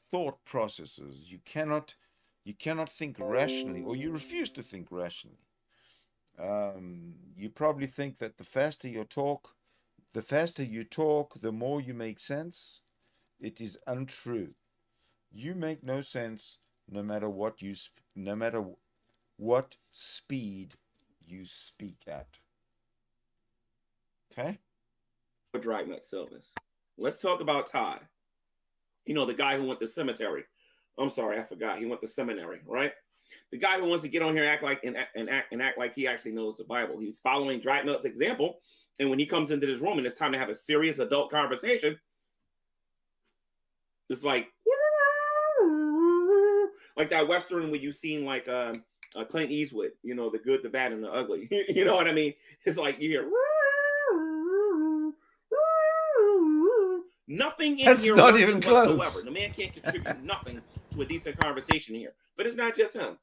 thought processes. You cannot think rationally, or you refuse to think rationally. You probably think that the faster you talk, the more you make sense. It is untrue. You make no sense no matter what speed you speak at. Okay? Dragnauct Silvers. Let's talk about Todd. You know, the guy who went to cemetery. I'm sorry, I forgot. He went to seminary, right? The guy who wants to get on here and act like he actually knows the Bible. He's following Dragnaugt's example, and when he comes into this room and it's time to have a serious adult conversation, it's like that Western where you've seen like Clint Eastwood, you know, the good, the bad, and the ugly. You know what I mean? It's like you hear nothing in That's here not even whatsoever. close. The man can't contribute nothing to a decent conversation here. But it's not just him.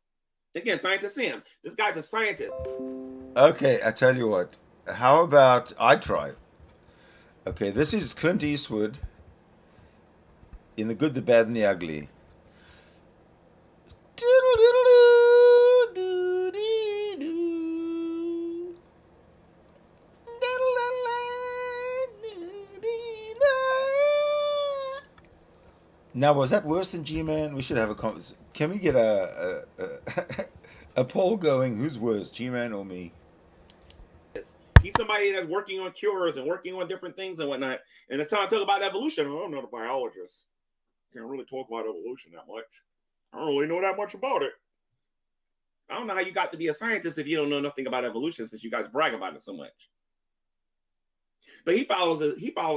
Again, Scientist Sam. This guy's a scientist. Okay, I tell you what. How about I try? Okay, this is Clint Eastwood in The Good, the Bad, and the Ugly. Now, was that worse than G-Man? We should have a conversation. Can we get a poll going? Who's worse, G-Man or me? He's somebody that's working on cures and working on different things and whatnot. And it's time to talk about evolution. Oh, I'm not a biologist. Can't really talk about evolution that much. I don't really know that much about it. I don't know how you got to be a scientist if you don't know nothing about evolution, since you guys brag about it so much. But he follows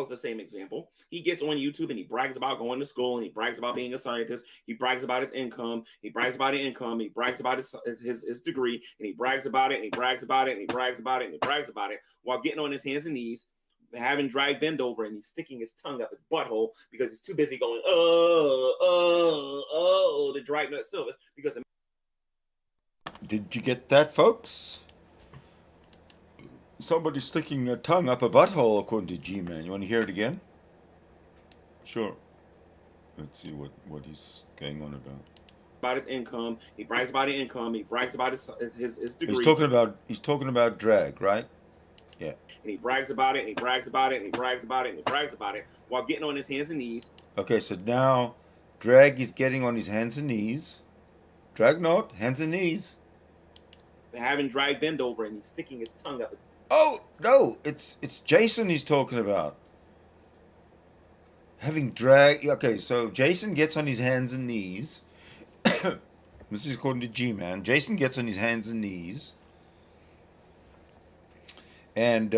the same example. He gets on YouTube and he brags about going to school, and he brags about being a scientist. He brags about his income. He brags about his income. He brags about his degree, and he brags about it, and he brags about it, and he brags about it, and he brags about it, while getting on his hands and knees, having Drag bend over, and he's sticking his tongue up his butthole because he's too busy going, the Dragnauct Silvers, because Did you get that, folks? Somebody sticking a tongue up a butthole, according to G-Man. You want to hear it again? Sure. Let's see what he's going on about his income. He brags about his income. He brags about his degree. He's talking about drag, right? Yeah. And he brags about it, and he brags about it, and he brags about it, and he brags about it, while getting on his hands and knees. Okay, so now Drag is getting on his hands and knees. Dragnauct, hands and knees. Having Drag bend over, and he's sticking his tongue up his... Oh, no, it's Jason he's talking about. Having Drag... Okay, so Jason gets on his hands and knees. This is according to G-Man. Jason gets on his hands and knees. And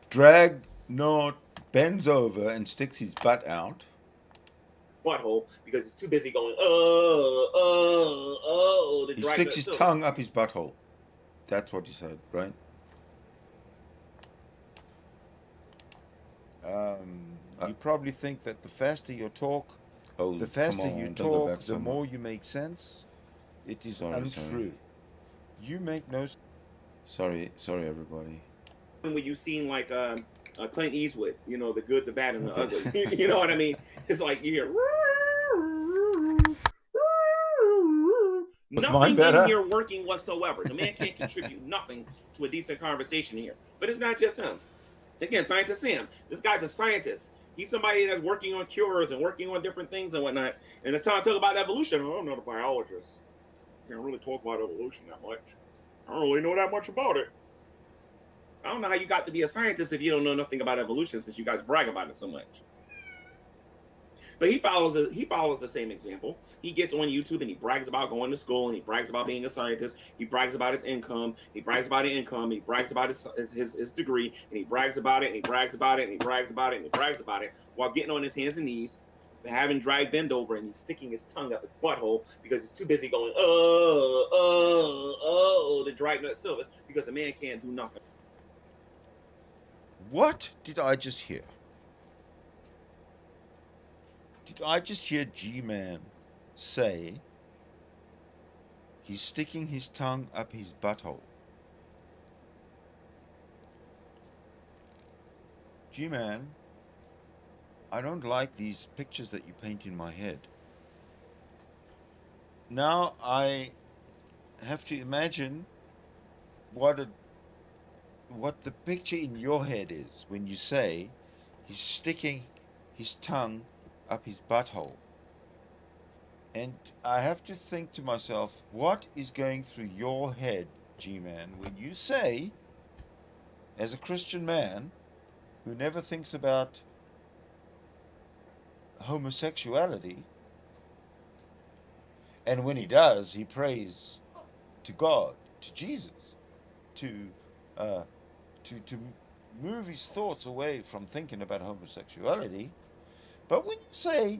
Dragnaught bends over and sticks his butt out. Butthole, because he's too busy going, he sticks his tongue up his butthole. That's what he said, right? You probably think that the faster you talk, the more you make sense. It is untrue. Sorry. You make no. Sorry, everybody. When you've seen like Clint Eastwood, you know, the good, the bad, and the ugly. You know what I mean? It's like you hear. Nothing in here working whatsoever. The man can't contribute nothing to a decent conversation here. But it's not just him. Again, Scientist Sam. This guy's a scientist. He's somebody that's working on cures and working on different things and whatnot. And it's time to talk about evolution. Oh, I'm not a biologist. Can't really talk about evolution that much. I don't really know that much about it. I don't know how you got to be a scientist if you don't know nothing about evolution, since you guys brag about it so much. But he follows the same example. He gets on YouTube and he brags about going to school, and he brags about being a scientist. He brags about his income. He brags about his income. He brags about his degree, and he brags about it, and he brags about it, and he brags about it, and he brags about it, while getting on his hands and knees, having Drag bend over, and he's sticking his tongue up his butthole because he's too busy going, the Dragnauct Silvers, because the man can't do nothing. What did I just hear? Did I just hear G-Man say he's sticking his tongue up his butthole? G-Man, I don't like these pictures that you paint in my head. Now I have to imagine what the picture in your head is when you say he's sticking his tongue up his butthole. And I have to think to myself, what is going through your head, G-Man, when you say, as a Christian man who never thinks about homosexuality, and when he does, he prays to God, to Jesus, to move his thoughts away from thinking about homosexuality. But when you say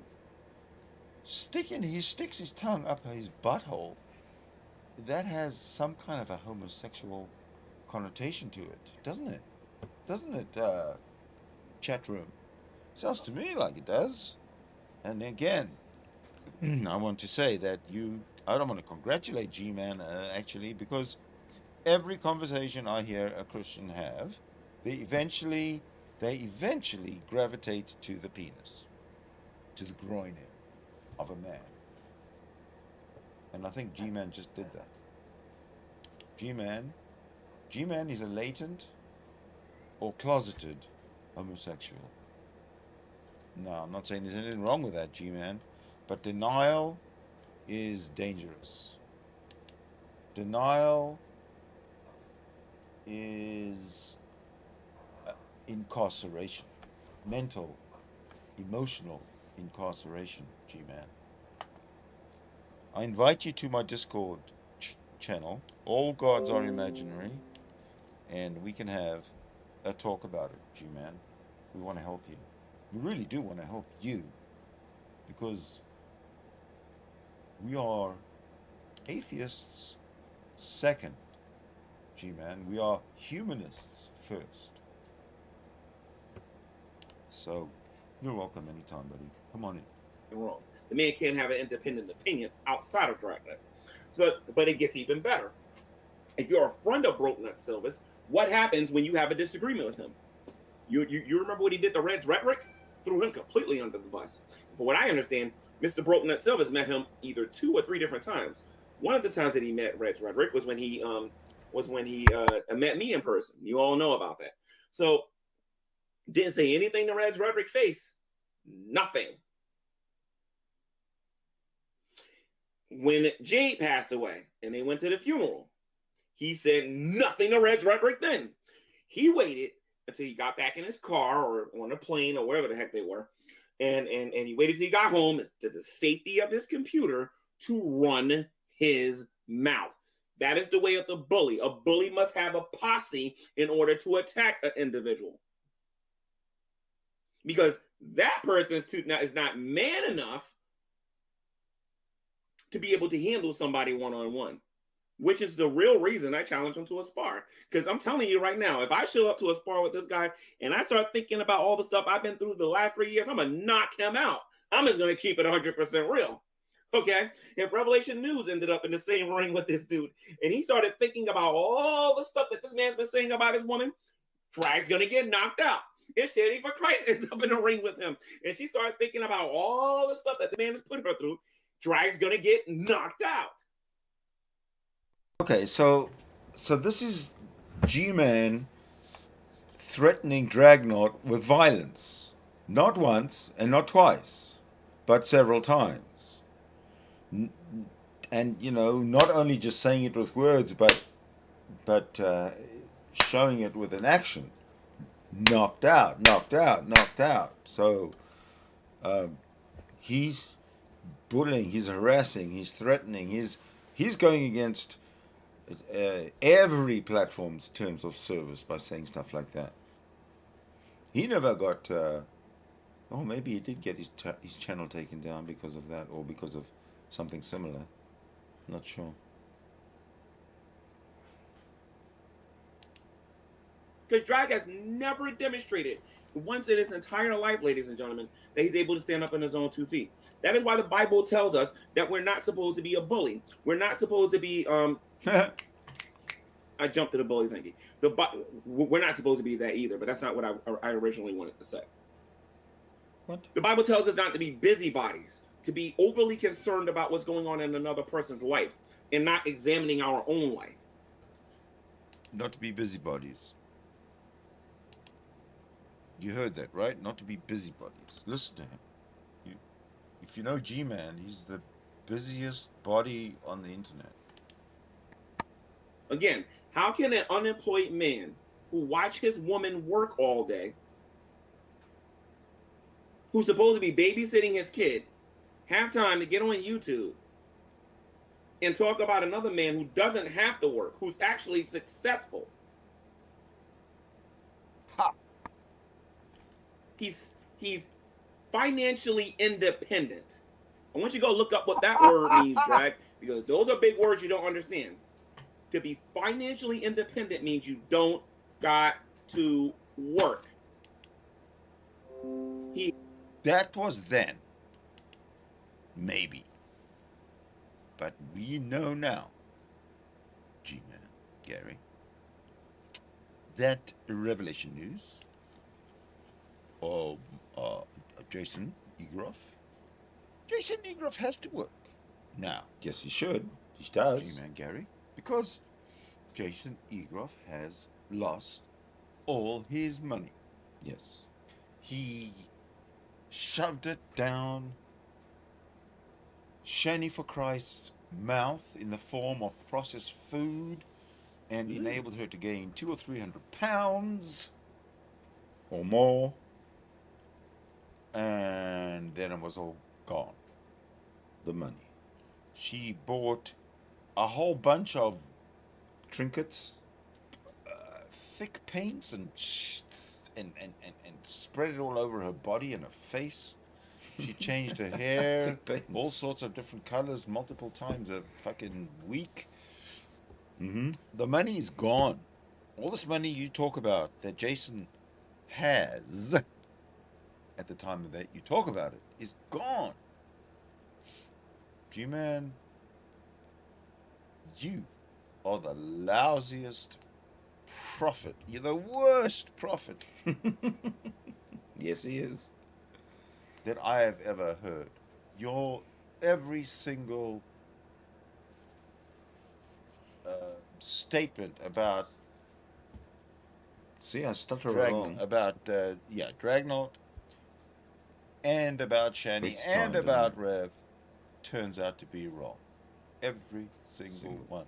he sticks his tongue up his butthole, that has some kind of a homosexual connotation to it, doesn't it? Doesn't it, chat room? Sounds to me like it does. And again, I want to say that I don't want to congratulate G-Man, actually, because every conversation I hear a Christian have, they eventually gravitate to the penis, to the groin area of a man. And I think G-Man just did that. G-Man is a latent or closeted homosexual. No, I'm not saying there's anything wrong with that, G-Man, but denial is dangerous. Denial is incarceration, mental, emotional incarceration, G-Man. I invite you to my Discord channel. All gods are imaginary, and we can have a talk about it, G-Man. We want to help you. We really do want to help you, because we are atheists second, G-Man. We are humanists first. So, you're welcome anytime, buddy. Come on in. You're wrong. The man can't have an independent opinion outside of Dragnauct. But it gets even better. If you're a friend of Broke Nut Silvis, what happens when you have a disagreement with him? You remember what he did to Reg Rhetoric? Threw him completely under the bus. For what I understand, Mr. Broke Nut Silvis met him either 2 or 3 different times. One of the times that he met Reg Rhetoric was when he met me in person. You all know about that. So didn't say anything to Reg Rhetoric face. Nothing. When Jade passed away and they went to the funeral, he said nothing to Reg Rhetoric then. He waited until he got back in his car or on a plane or wherever the heck they were. And he waited till he got home to the safety of his computer to run his mouth. That is the way of the bully. A bully must have a posse in order to attack an individual. Because that person is not man enough to be able to handle somebody one-on-one, which is the real reason I challenge him to a spar. Because I'm telling you right now, if I show up to a spar with this guy and I start thinking about all the stuff I've been through the last 3 years, I'm going to knock him out. I'm just going to keep it 100% real. Okay? If Revelation News ended up in the same ring with this dude, and he started thinking about all the stuff that this man's been saying about his woman, Drag's going to get knocked out. If Shady for Christ ends up in the ring with him, and she started thinking about all the stuff that the man has put her through, Drag's going to get knocked out. Okay, so this is G-Man threatening Dragnauct with violence. Not once and not twice, but several times. And, not only just saying it with words, but showing it with an action. Knocked out. So he's bullying, he's harassing, he's threatening, he's going against every platform's terms of service by saying stuff like that. He never got maybe he did get his channel taken down because of that, or because of something similar. Not sure. Because Drag has never demonstrated once in his entire life, ladies and gentlemen, that he's able to stand up on his own 2 feet. That is why the Bible tells us that we're not supposed to be a bully. We're not supposed to be I jumped to the bully thingy. We're not supposed to be that either, but that's not what I originally wanted to say. What? The Bible tells us not to be busybodies, to be overly concerned about what's going on in another person's life and not examining our own life. Not to be busybodies. You heard that, right? Not to be busybodies. Listen to him. If you know G-Man, he's the busiest body on the internet. Again, how can an unemployed man who watch his woman work all day, who's supposed to be babysitting his kid, have time to get on YouTube and talk about another man who doesn't have to work, who's actually successful? Ha! He's financially independent. I want you to go look up what that word means, Drag, because those are big words you don't understand. To be financially independent means you don't got to work. That was then. Maybe. But we know now, G-Man, Gary, that Revelation News, or Jason Egroff has to work now. Yes, he should. He does. G-Man, Gary, because Jason Egroff has lost all his money. Yes. He shoved it down Shani for Christ's mouth in the form of processed food and enabled her to gain 200 or 300 pounds or more, and then it was all gone. The money. She bought a whole bunch of Trinkets. thick paints and spread it all over her body and her face. She changed her hair, Thick paints. all sorts of different colors, multiple times a fucking week. Mm-hmm. The money is gone. All this money you talk about that Jason has at the time that you talk about it is gone. G-Man, you are the lousiest prophet. You're the worst prophet Yes, he is. that I have ever heard. Your every single statement about See, I stutter along. Dragnauct, and about Shani, Wastes and time, about doesn't Rev turns out to be wrong. Every single one.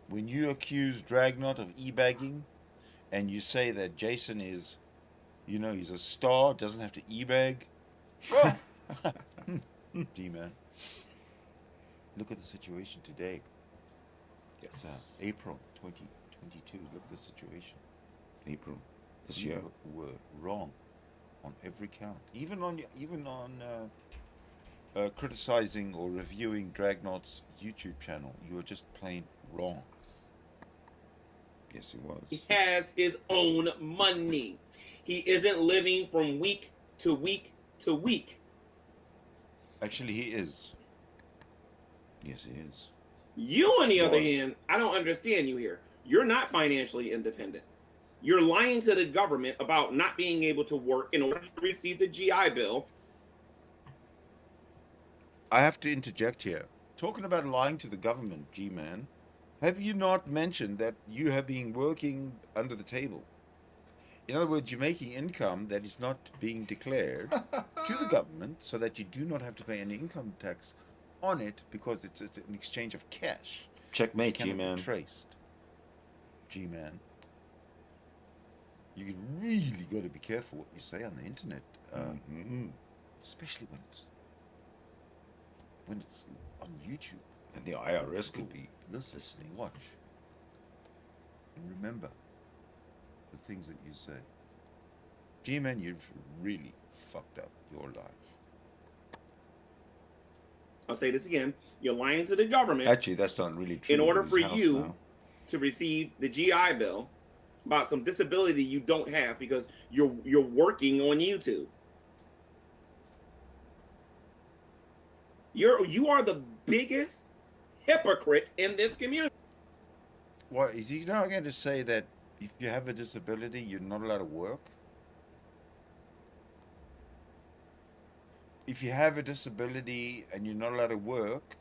When you accuse Dragnauct of e-bagging, and you say that Jason is, he's a star, doesn't have to e-bag. G-Man. Look at the situation today. Yes. It's April 2022. Look at the situation. April this You year. were wrong on every count. Even on criticizing or reviewing Dragnauct's YouTube channel, you were just plain wrong. Yes, he was. He has his own money. He isn't living from week to week to week. Actually, he is. Yes, he is. You, on the other Was. hand, I don't understand you here. You're not financially independent. You're lying to the government about not being able to work in order to receive the GI Bill. I have to interject here. Talking about lying to the government, G-Man, have you not mentioned that you have been working under the table? In other words, you're making income that is not being declared to the government so that you do not have to pay any income tax on it because it's an exchange of cash. Checkmate, Cannot be G-Man. traced. G-Man. You really got to be careful what you say on the internet, especially when it's on YouTube. And the IRS could be listening. Watch, and remember the things that you say. G-Man, you've really fucked up your life. I'll say this again. You're lying to the government Actually, that's not really true. in order His for house you now. to receive the GI Bill about some disability you don't have because you're working on YouTube. You are the biggest hypocrite in this community. What is he now going to say that if you have a disability, you're not allowed to work? If you have a disability and you're not allowed to work,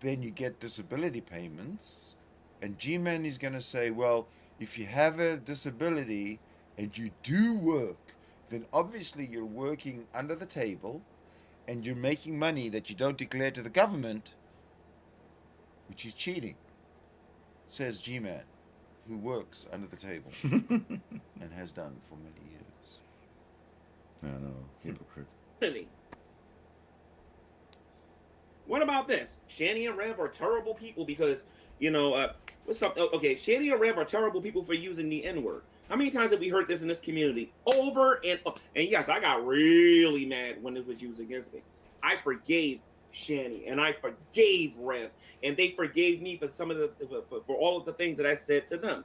then you get disability payments. And G-Man is going to say, well, if you have a disability and you do work, then obviously you're working under the table and you're making money that you don't declare to the government, which is cheating, says G-Man, who works under the table and has done for many years. I know, hypocrite. Really? What about this? Shanny and Rev are terrible people because, you know, what's up? Okay, Shanny and Rev are terrible people for using the N-word. How many times have we heard this in this community? Over and over. And yes, I got really mad when it was used against me. I forgave Shanny and I forgave Rev, and they forgave me for some of the for all of the things that I said to them.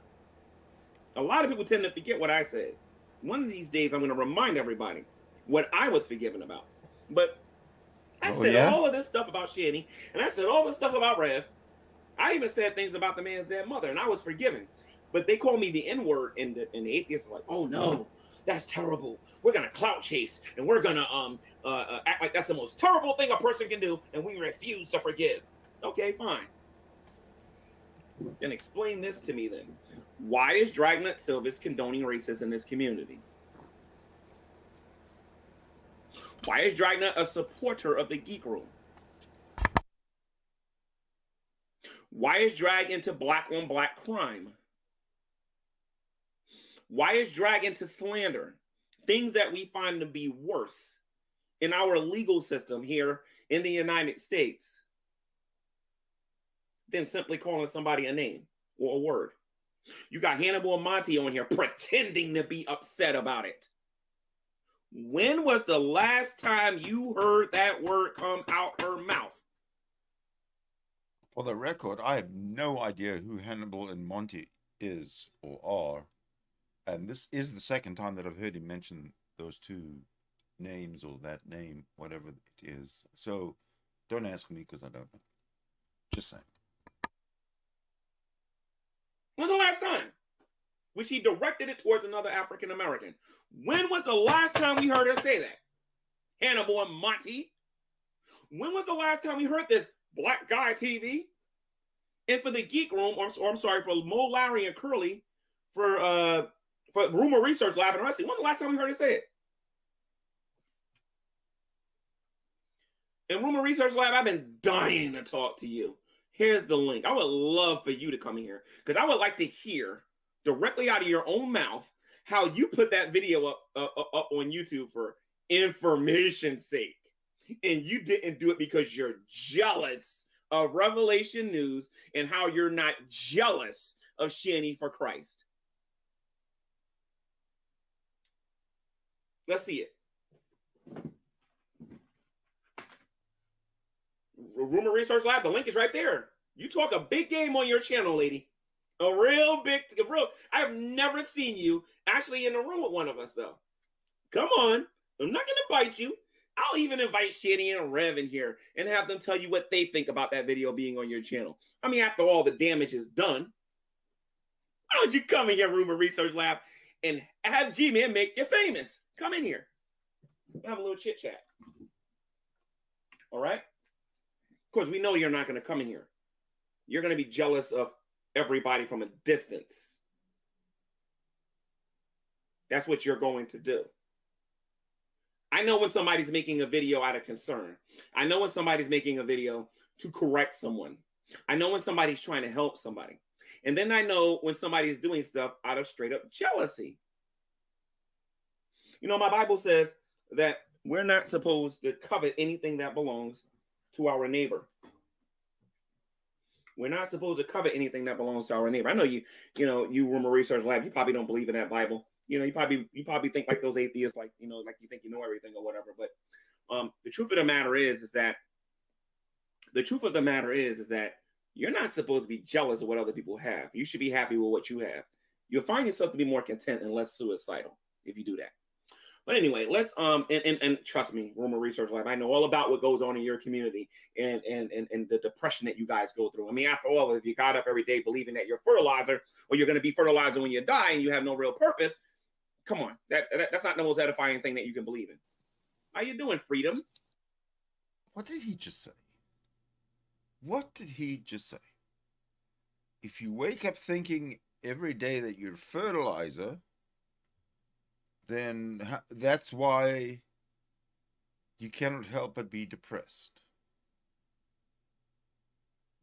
A lot of people tend to forget what I said. One of these days, I'm going to remind everybody what I was forgiven about. But I said all of this stuff about Shanny, and I said all this stuff about Rev. I even said things about the man's dead mother, and I was forgiven. But they call me the N-word, and the atheists are like, oh no, that's terrible. We're going to clout chase, and we're going to act like that's the most terrible thing a person can do, and we refuse to forgive. Okay, fine. Then explain this to me then. Why is Dragnauct Silvis condoning racism in this community? Why is Dragnauct a supporter of the Geek Room? Why is Drag into black on black crime? Why is Drag into slander? Things that we find to be worse in our legal system here in the United States than simply calling somebody a name or a word. You got Hannibal and Monty on here pretending to be upset about it. When was the last time you heard that word come out her mouth? For the record, I have no idea who Hannibal and Monty is or are. And this is the second time that I've heard him mention those two names or that name, whatever it is. So don't ask me because I don't know. Just saying. When's the last time? Which he directed it towards another African American. When was the last time we heard her say that? Hannibal and Monty. When was the last time we heard this black guy TV? And for the Geek Room, or I'm sorry, for Mo, Larry, and Curly, for Rumor Research Lab and Wrestling, when's the last time we heard her say it? In Rumor Research Lab, I've been dying to talk to you. Here's the link. I would love for you to come in here because I would like to hear directly out of your own mouth how you put that video up on YouTube for information's sake. And you didn't do it because you're jealous of Revelation News and how you're not jealous of Shanny for Christ. Let's see it. Rumor Research Lab, the link is right there. You talk a big game on your channel, lady. A real. I have never seen you actually in the room with one of us, though. Come on. I'm not going to bite you. I'll even invite Shanny and Rev in here and have them tell you what they think about that video being on your channel. I mean, after all the damage is done, why don't you come in here, Rumor Research Lab, and have G-Man make you famous? Come in here. We'll have a little chit-chat. All right? Of course, we know you're not going to come in here. You're going to be jealous of everybody from a distance. That's what you're going to do. I know when somebody's making a video out of concern. I know when somebody's making a video to correct someone. I know when somebody's trying to help somebody. And then I know when somebody's doing stuff out of straight up jealousy. You know, my Bible says that we're not supposed to covet anything that belongs to our neighbor. We're not supposed to covet anything that belongs to our neighbor. I know you Rumor Research Lab, you probably don't believe in that Bible. You know, you probably think like those atheists, like, you know, like you think you know everything or whatever. But the truth of the matter is that you're not supposed to be jealous of what other people have. You should be happy with what you have. You'll find yourself to be more content and less suicidal if you do that. But anyway, let's and trust me, Rumor Research Lab, I know all about what goes on in your community and the depression that you guys go through. I mean, after all, if you got up every day believing that you're fertilizer or you're going to be fertilizer when you die and you have no real purpose, come on, that's not the most edifying thing that you can believe in. How you doing, Freedom? What did he just say? What did he just say? If you wake up thinking every day that you're fertilizer, then that's why you cannot help but be depressed.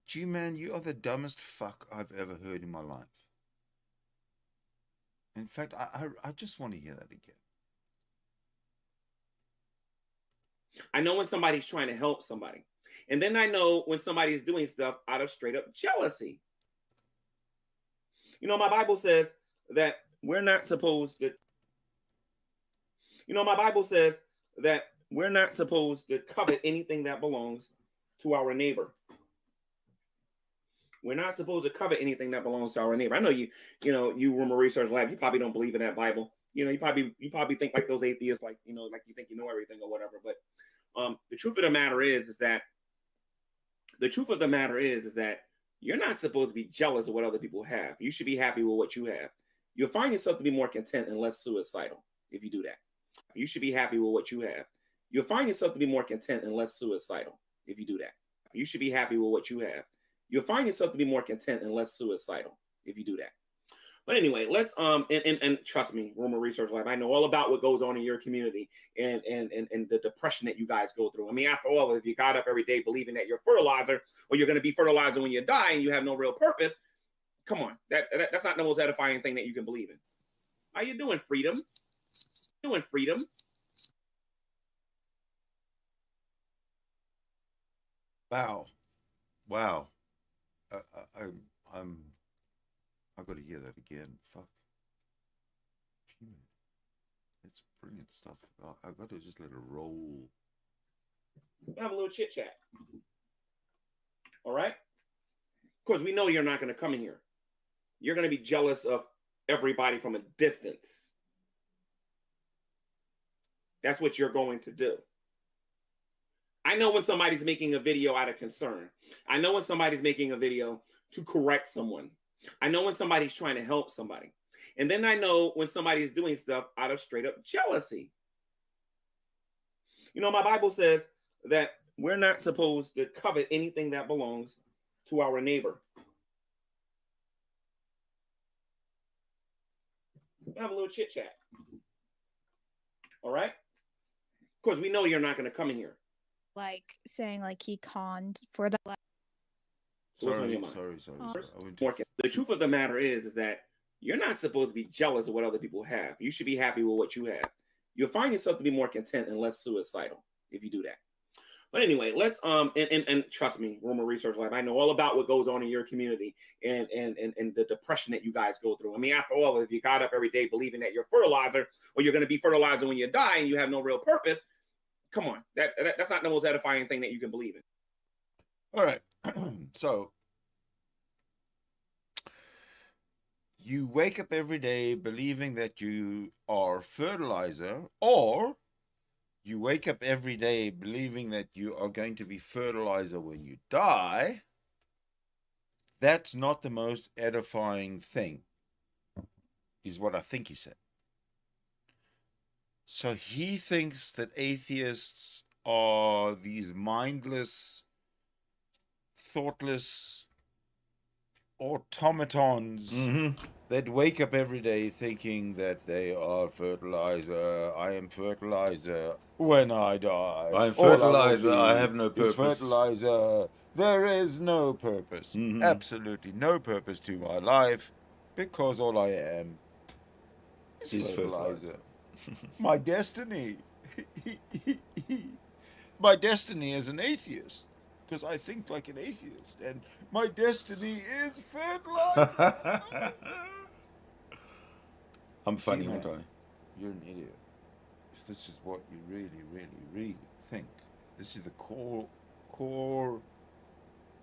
G-Man, you are the dumbest fuck I've ever heard in my life. In fact, I just want to hear that again. I know when somebody's trying to help somebody. And then I know when somebody's doing stuff out of straight up jealousy. You know, my Bible says that we're not supposed to... You know, my Bible says that we're not supposed to covet anything that belongs to our neighbor. We're not supposed to covet anything that belongs to our neighbor. I know you Rumor Research Lab, you probably don't believe in that Bible. You know, you probably think like those atheists, like, you know, like you think you know everything or whatever. But the truth of the matter is that you're not supposed to be jealous of what other people have. You should be happy with what you have. You'll find yourself to be more content and less suicidal if you do that. You should be happy with what you have. You'll find yourself to be more content and less suicidal if you do that. You should be happy with what you have. You'll find yourself to be more content and less suicidal if you do that. But anyway, let's and trust me, Rumor Research Lab, I know all about what goes on in your community and the depression that you guys go through. I mean, after all, if you got up every day believing that you're fertilizer or you're going to be fertilizer when you die and you have no real purpose, come on, that's not the most edifying thing that you can believe in. How you doing, Freedom? Freedom? Wow. I've got to hear that again. Fuck. Gee, it's brilliant stuff. I've got to just let it roll. Have a little chit chat. All right? Because we know you're not going to come in here. You're going to be jealous of everybody from a distance. That's what you're going to do. I know when somebody's making a video out of concern. I know when somebody's making a video to correct someone. I know when somebody's trying to help somebody. And then I know when somebody's doing stuff out of straight up jealousy. You know, my Bible says that we're not supposed to covet anything that belongs to our neighbor. Have a little chit chat. All right? Because we know you're not going to come in here. Like saying like he conned for the... Sorry. The truth of the matter is that you're not supposed to be jealous of what other people have. You should be happy with what you have. You'll find yourself to be more content and less suicidal if you do that. But anyway, let's and trust me, Rumor Research Lab, I know all about what goes on in your community and the depression that you guys go through. I mean, after all, if you got up every day believing that you're fertilizer or you're going to be fertilizer when you die and you have no real purpose, come on, that's not the most edifying thing that you can believe in. All right. So you wake up every day believing that you are fertilizer, or you wake up every day believing that you are going to be fertilizer when you die. That's not the most edifying thing, is what I think he said. So he thinks that atheists are these mindless, thoughtless automatons that wake up every day thinking that they are fertilizer. I am fertilizer when I die. I'm fertilizer. I have no purpose. Fertilizer. There is no purpose. Absolutely no purpose to my life, because all I am is fertilizer. My destiny. My destiny as an atheist. Because I think like an atheist, and my destiny is fertilizer. I'm funny, aren't I? You're an idiot. If this is what you really think, this is the core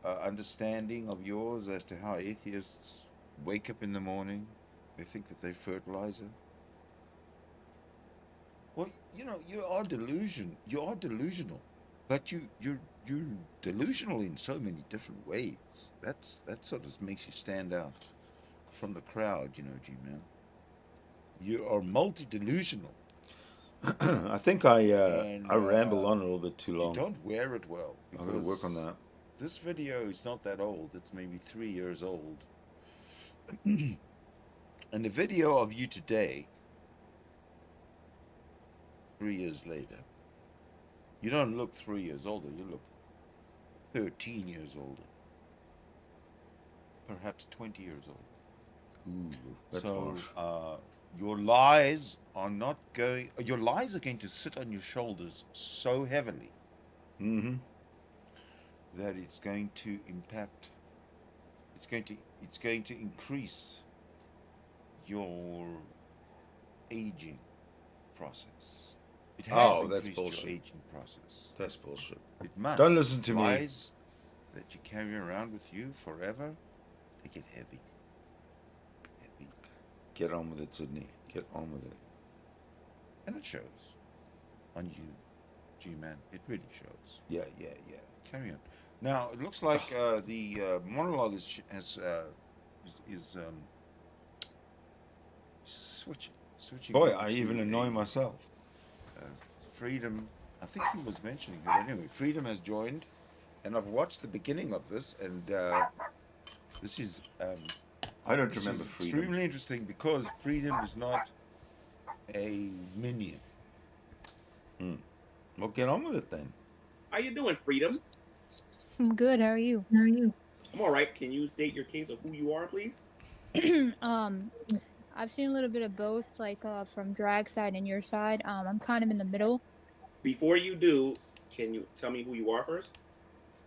understanding of yours as to how atheists wake up in the morning, they think that they're fertilizer. Well, you know, you are delusional, but you're delusional in so many different ways. That sort of makes you stand out from the crowd, you know, G-Man. You are multi-delusional. I think I And, ramble on a little bit too You long. don't wear it well. I'm going to work on that. This video is not that old. It's maybe 3 years old. And the video of you today, 3 years later, you don't look 3 years older. You look 13 years older. Perhaps 20 years old. Ooh, that's So, harsh. your lies are not going. Your lies are going to sit on your shoulders so heavily Mm-hmm. that it's going to impact. It's going to increase your aging process. It has Oh, that's increased bullshit. your aging process. That's bullshit. It must. Don't listen to me. Lies that you carry around with you forever, they get heavy. Heavy. Get on with it, Sydney. Get on with it. And it shows on you, G-Man. It really shows. Yeah. Carry on. Now it looks like the monologue is switching. Boy, over I to even annoy a, myself. Freedom. I think he was mentioning it anyway. Freedom has joined, and I've watched the beginning of this, and this is. I don't This remember is Freedom. extremely interesting because Freedom is not a minion. Well, get on with it then. How you doing, Freedom? I'm good. How are you? I'm all right. Can you state your case of who you are, please? I've seen a little bit of both, like from drag side and your side. I'm kind of in the middle. Before you do, can you tell me who you are first?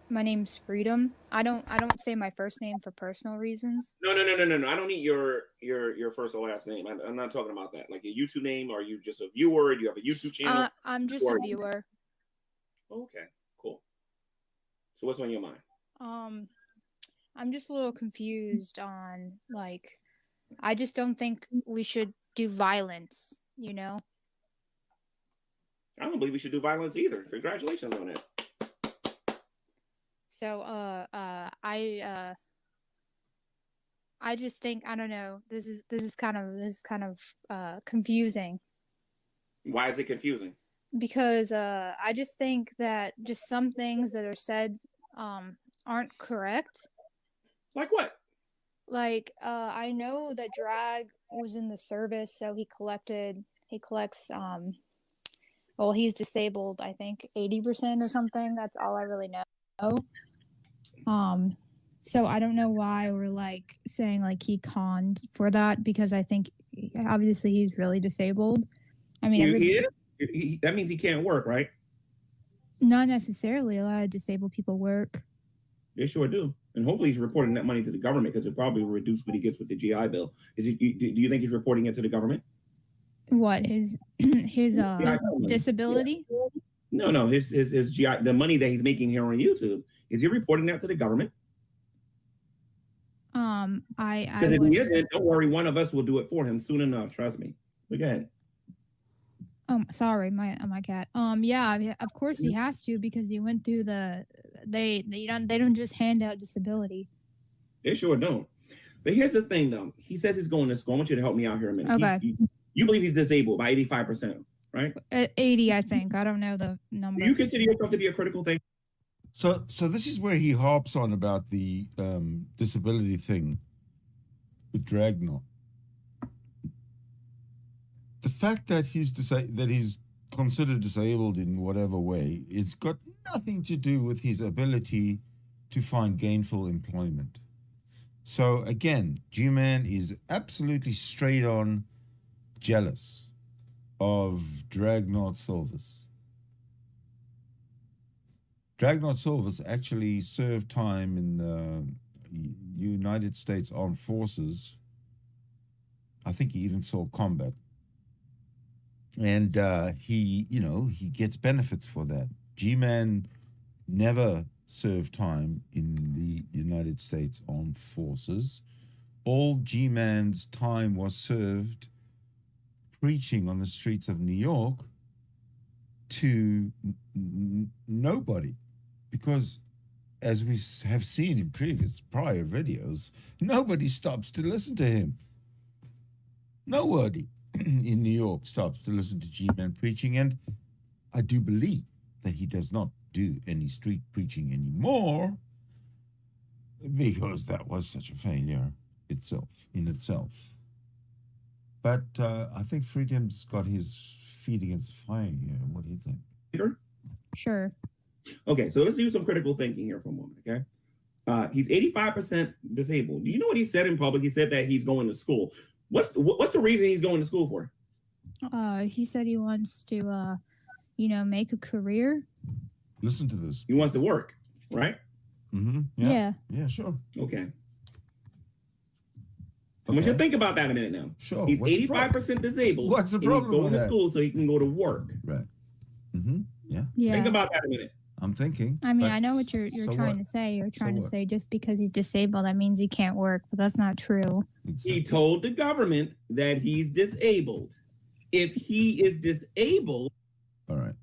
My name's Freedom. I don't say my first name for personal reasons. No. I don't need your first or last name. I'm not talking about that. Like a YouTube name. Are you just a viewer? Do you have a YouTube channel? I'm just a viewer. Okay, cool. So what's on your mind? I'm just a little confused on, like, I just don't think we should do violence, you know? I don't believe we should do violence either. Congratulations on that. So, I just think, I don't know, this is kind of confusing. Why is it confusing? Because I just think that just some things that are said aren't correct. Like what? Like I know that Drag was in the service, so he collects well, he's disabled, I think 80% or something. That's all I really know. So I don't know why we're like saying like he conned for that, because I think obviously he's really disabled. I mean, he is? That means he can't work, right? Not necessarily. A lot of disabled people work. They sure do. And hopefully he's reporting that money to the government, because it probably will reduce what he gets with the GI Bill. Do you think he's reporting it to the government? What, his disability? No, his GI, the money that he's making here on YouTube, is he reporting that to the government? Because if he isn't, don't worry, one of us will do it for him soon enough. Trust me. But go ahead. Sorry, my cat. Yeah, of course he has to, because he went through they don't just hand out disability. They sure don't. But here's the thing, though. He says he's going to school. I want you to help me out here a minute. Okay. You believe he's disabled by 85%, right? 80, I think. I don't know the number. Do you consider yourself to be a critical thinker? So this is where he harps on about the disability thing with Dragnauct. The fact that he's considered disabled in whatever way, it's got nothing to do with his ability to find gainful employment. So again, G-Man is absolutely straight on jealous of Dragnauct Silvers. Dragnaught Silvers actually served time in the United States Armed Forces. I think he even saw combat. And he gets benefits for that. G-Man never served time in the United States Armed Forces. All G-Man's time was served preaching on the streets of New York to nobody, because as we have seen in prior videos, nobody stops to listen to him. Nobody in New York stops to listen to G-Man preaching, and I do believe that he does not do any street preaching anymore, because that was such a failure in itself. But I think Freedom's got his feet against the fire here. What do you think? Sure. Okay, so let's do some critical thinking here for a moment, okay? He's 85% disabled. Do you know what he said in public? He said that he's going to school. What's the reason he's going to school for? He said he wants to, make a career. Listen to this. He wants to work, right? Mm-hmm. Yeah. Yeah, sure. Okay. I want you to think about that a minute now. Sure. He's 85% disabled. What's the problem? He's going with to that? school so he can go to work. Right. Mm-hmm. Yeah. Yeah. Think about that a minute. I'm thinking. I mean, I know what you're so trying what? to say. You're trying to what? say just because he's disabled, that means he can't work, but that's not true. Exactly. He told the government that he's disabled. If he is disabled... All right.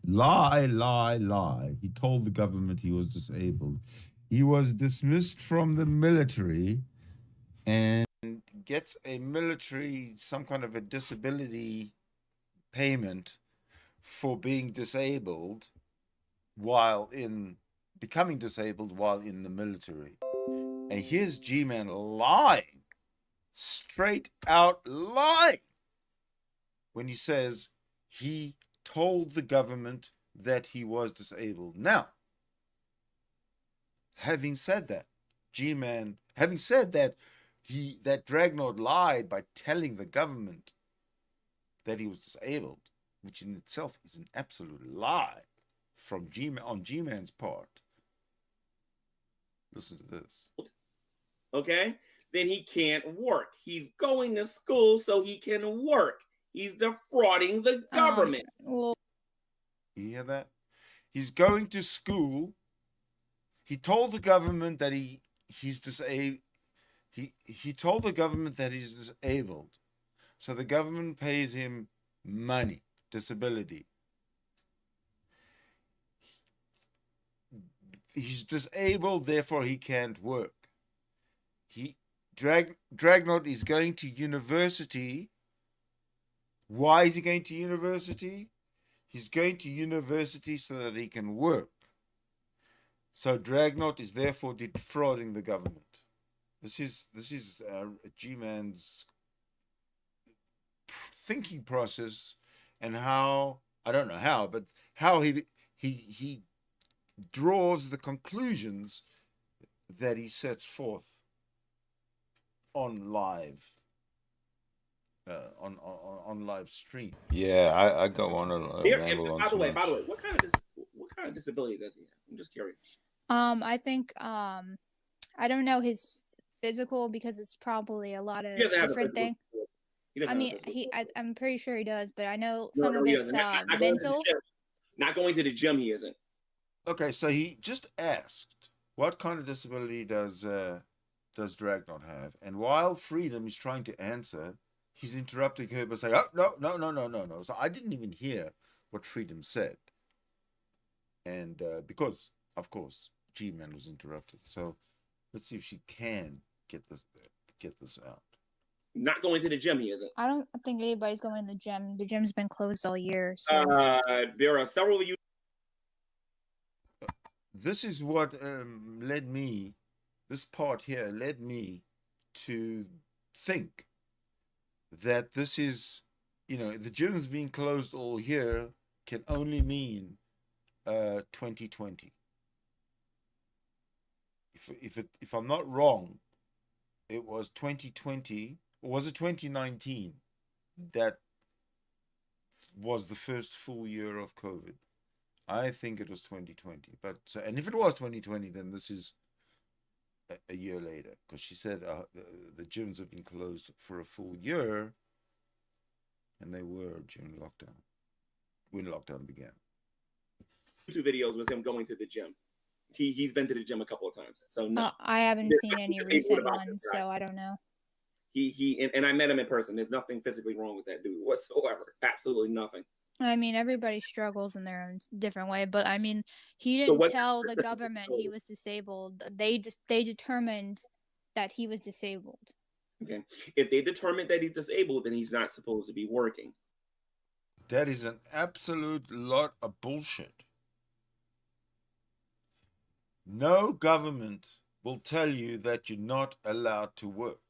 Lie. He told the government he was disabled. He was dismissed from the military and gets some kind of a disability payment for being disabled becoming disabled while in the military. And here's G-Man lying, straight out lying, when he says he told the government that he was disabled. Now, having said that, that Dragnauct lied by telling the government that he was disabled, which in itself is an absolute lie from on G-Man's part. Listen to this. Okay? Then he can't work. He's going to school so he can work. He's defrauding the government. Well, You hear that? He's going to school. He told the government that he's disabled. He told the government that he's disabled. So the government pays him money, disability. He's disabled, therefore he can't work. Dragnauct is going to university. Why is he going to university? He's going to university so that he can work. So Dragnauct is therefore defrauding the government. This is G-Man's thinking process, and how, I don't know how, but how he draws the conclusions that he sets forth on live on live stream. Yeah, I go on a ramble on. By the way, what kind of disability does he have? I'm just curious. I think I don't know his physical, because it's probably a lot of different things. I mean, I'm pretty sure he does, but I know some of it's mental. Not going to the gym, he isn't. Okay, so he just asked, what kind of disability does Dragnauct have? And while Freedom is trying to answer, he's interrupting her by saying, oh, no. So I didn't even hear what Freedom said. And because, of course, G-Man was interrupted. So let's see if she can get this out. Not going to the gym, he isn't. I don't think anybody's going to the gym. The gym's been closed all year. So. There are several of you. This is what this part here led me to think that this is, the gym's being closed all year can only mean 2020. If I'm not wrong, it was 2020, or was it 2019 that was the first full year of COVID? I think it was 2020, and if it was 2020, then this is a year later, because she said the gyms have been closed for a full year, and they were during lockdown, when lockdown began. 2 videos with him going to the gym. He's been to the gym a couple of times. So no, I haven't seen any recent ones, so I don't know. And I met him in person. There's nothing physically wrong with that dude whatsoever. Absolutely nothing. I mean, everybody struggles in their own different way, but I mean, he So didn't what? tell the government he was disabled. They determined that he was disabled. Okay. If they determine that he's disabled, then he's not supposed to be working. That is an absolute lot of bullshit. No government will tell you that you're not allowed to work.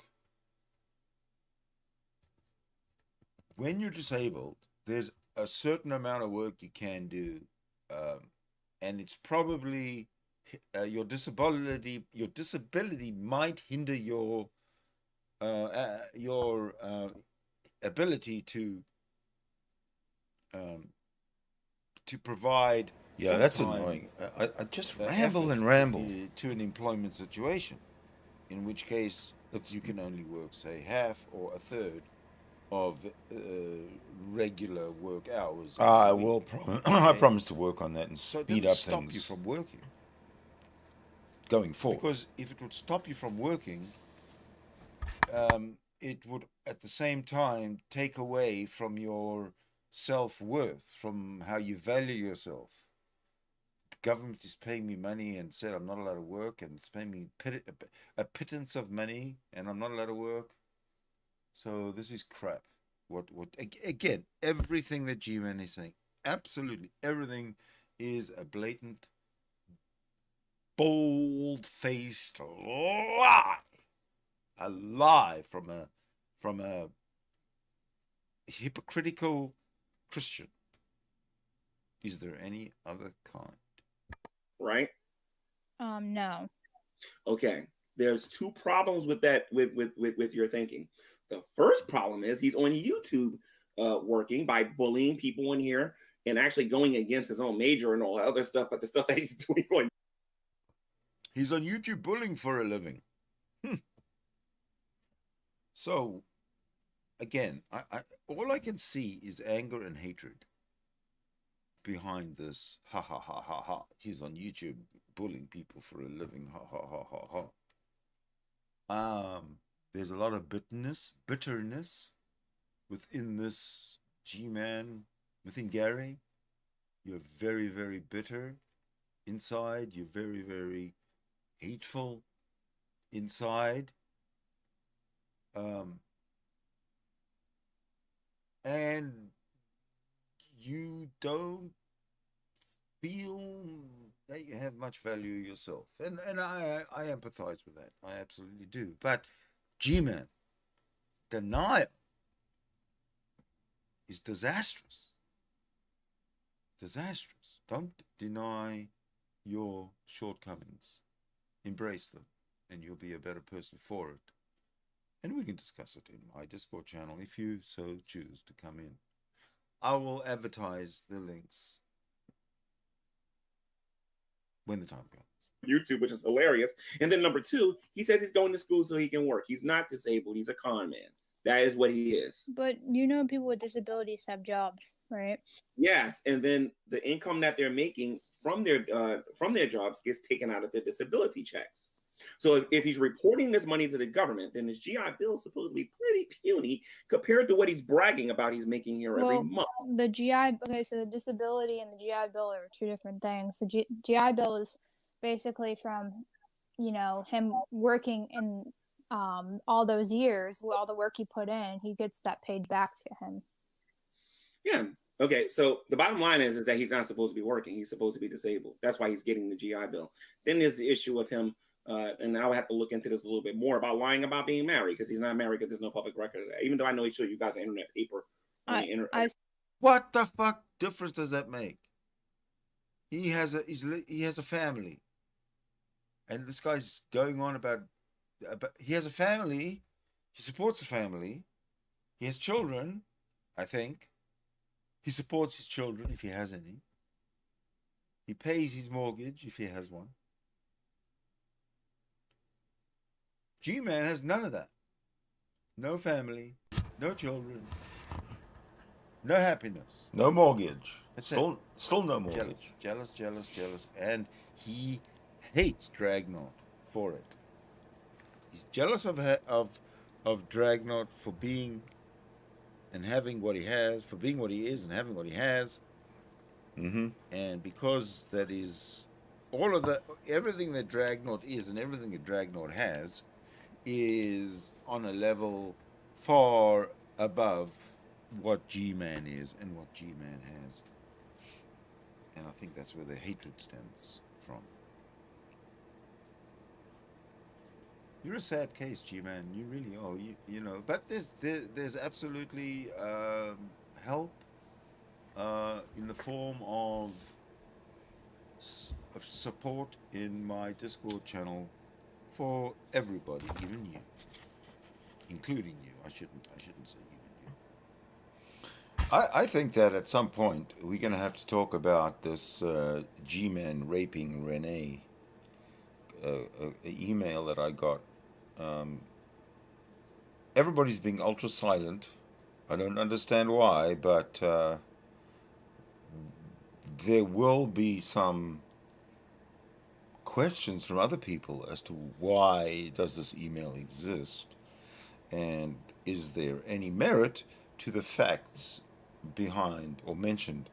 When you're disabled, there's a certain amount of work you can do, and it's probably your disability. Your disability might hinder your ability to provide. Yeah, that's annoying. I just ramble and ramble. To an employment situation, in which case you can only work, say, half or a third of regular work hours. I will. I promise to work on that and So it speed doesn't up stop things you from working. going forward. Because if it would stop you from working, it would at the same time take away from your self-worth, from how you value yourself. Government is paying me money and said I'm not allowed to work, and it's paying me a pittance of money, and I'm not allowed to work. So this is crap. What again? Everything that G-Man is saying, absolutely everything, is a blatant, bold-faced lie. A lie from a hypocritical Christian. Is there any other kind? Right? No. Okay. There's two problems with that with your thinking. The first problem is he's on YouTube working by bullying people in here and actually going against his own major and all that other stuff, but the stuff that he's doing on. He's on YouTube bullying for a living. So, again, I all I can see is anger and hatred behind this. Ha ha ha ha ha. He's on YouTube bullying people for a living. Ha ha ha ha ha. There's a lot of bitterness within this G-Man, within Gary. You're very, very bitter inside. You're very, very hateful inside. And you don't feel that you have much value yourself. And I empathize with that. I absolutely do. But G-Man, denial is disastrous. Disastrous. Don't deny your shortcomings. Embrace them, and you'll be a better person for it. And we can discuss it in my Discord channel if you so choose to come in. I will advertise the links when the time comes. YouTube, which is hilarious. And then number two, he says he's going to school so he can work. He's not disabled. He's a con man. That is what he is. But you know, people with disabilities have jobs, right? Yes, and then the income that they're making from their jobs gets taken out of their disability checks. So if he's reporting this money to the government, then his GI Bill is supposed to be pretty puny compared to what he's bragging about he's making here every month. The GI, okay, so the disability and the GI Bill are two different things. The GI Bill is basically from, you know, him working in all those years, all the work he put in, he gets that paid back to him. Yeah. Okay, so the bottom line is that he's not supposed to be working. He's supposed to be disabled. That's why he's getting the GI Bill. Then there's the issue of him, and I would have to look into this a little bit more, about lying about being married, because he's not married because there's no public record of that, even though I know he showed you guys an internet paper. What the fuck difference does that make? He has a family. And this guy's going on about he has a family. He supports a family. He has children, I think. He supports his children if he has any. He pays his mortgage if he has one. G-Man has none of that. No family, no children, no happiness. No mortgage. Still no mortgage. Jealous. And he hates Dragnauct for it. He's jealous of Dragnauct for being and having what he has, for being what he is and having what he has. And because that is all of everything that Dragnauct is and everything that Dragnaught has is on a level far above what G-Man is and what G-Man has. And I think that's where the hatred stems from. You're a sad case, G-Man. You really are. You know, but there's absolutely help in the form of support in my Discord channel for everybody, even you, including you. I shouldn't say even you. I think that at some point we're going to have to talk about this G-Man raping Renee email that I got. Everybody's being ultra silent. I don't understand why, but there will be some questions from other people as to why does this email exist, and is there any merit to the facts behind or mentioned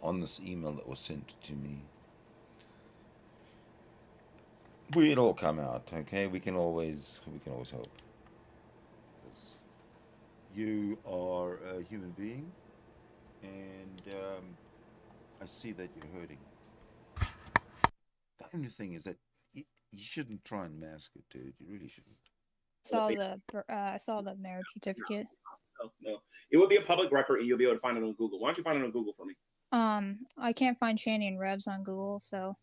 on this email that was sent to me. It'll all come out, okay? We can always hope. Because you are a human being, and I see that you're hurting. The only thing is that you shouldn't try and mask it, dude. You really shouldn't. I saw the marriage certificate. No. It will be a public record, and you'll be able to find it on Google. Why don't you find it on Google for me? I can't find Shanny and Revs on Google, so.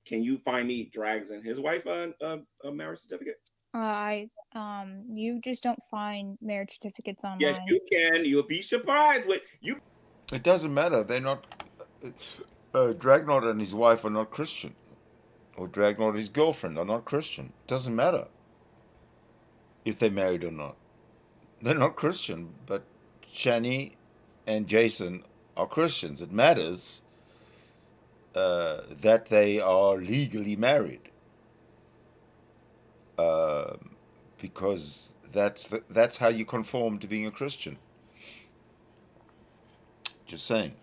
Can you find me Drags and his wife a marriage certificate? You just don't find marriage certificates online. Yes, you can. You'll be surprised with you. It doesn't matter. They're not. Dragnaught and his wife are not Christian, or Dragnaught and his girlfriend are not Christian. It doesn't matter if they're married or not. They're not Christian, but Shani and Jason are Christians. It matters that they are legally married, because that's how you conform to being a Christian. Just saying.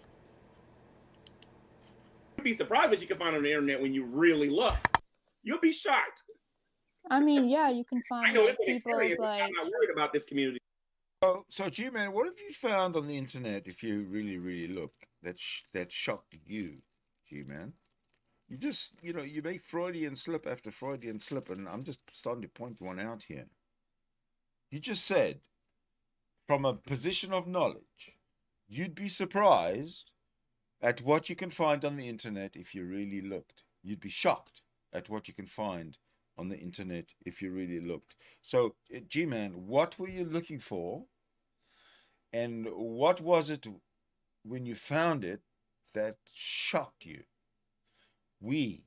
You'd be surprised what you can find on the internet when you really look. You'll be shocked. I mean, yeah, you can find I know like, it's an people's experience. like. I'm not worried about this community. So G-Man, what have you found on the internet, if you really, really look, that shocked you, G-Man? You just, you make Freudian slip after Freudian slip, and I'm just starting to point one out here. You just said, from a position of knowledge, you'd be surprised at what you can find on the internet if you really looked. You'd be shocked at what you can find on the internet if you really looked. So, G-Man, what were you looking for? And what was it when you found it that shocked you? We,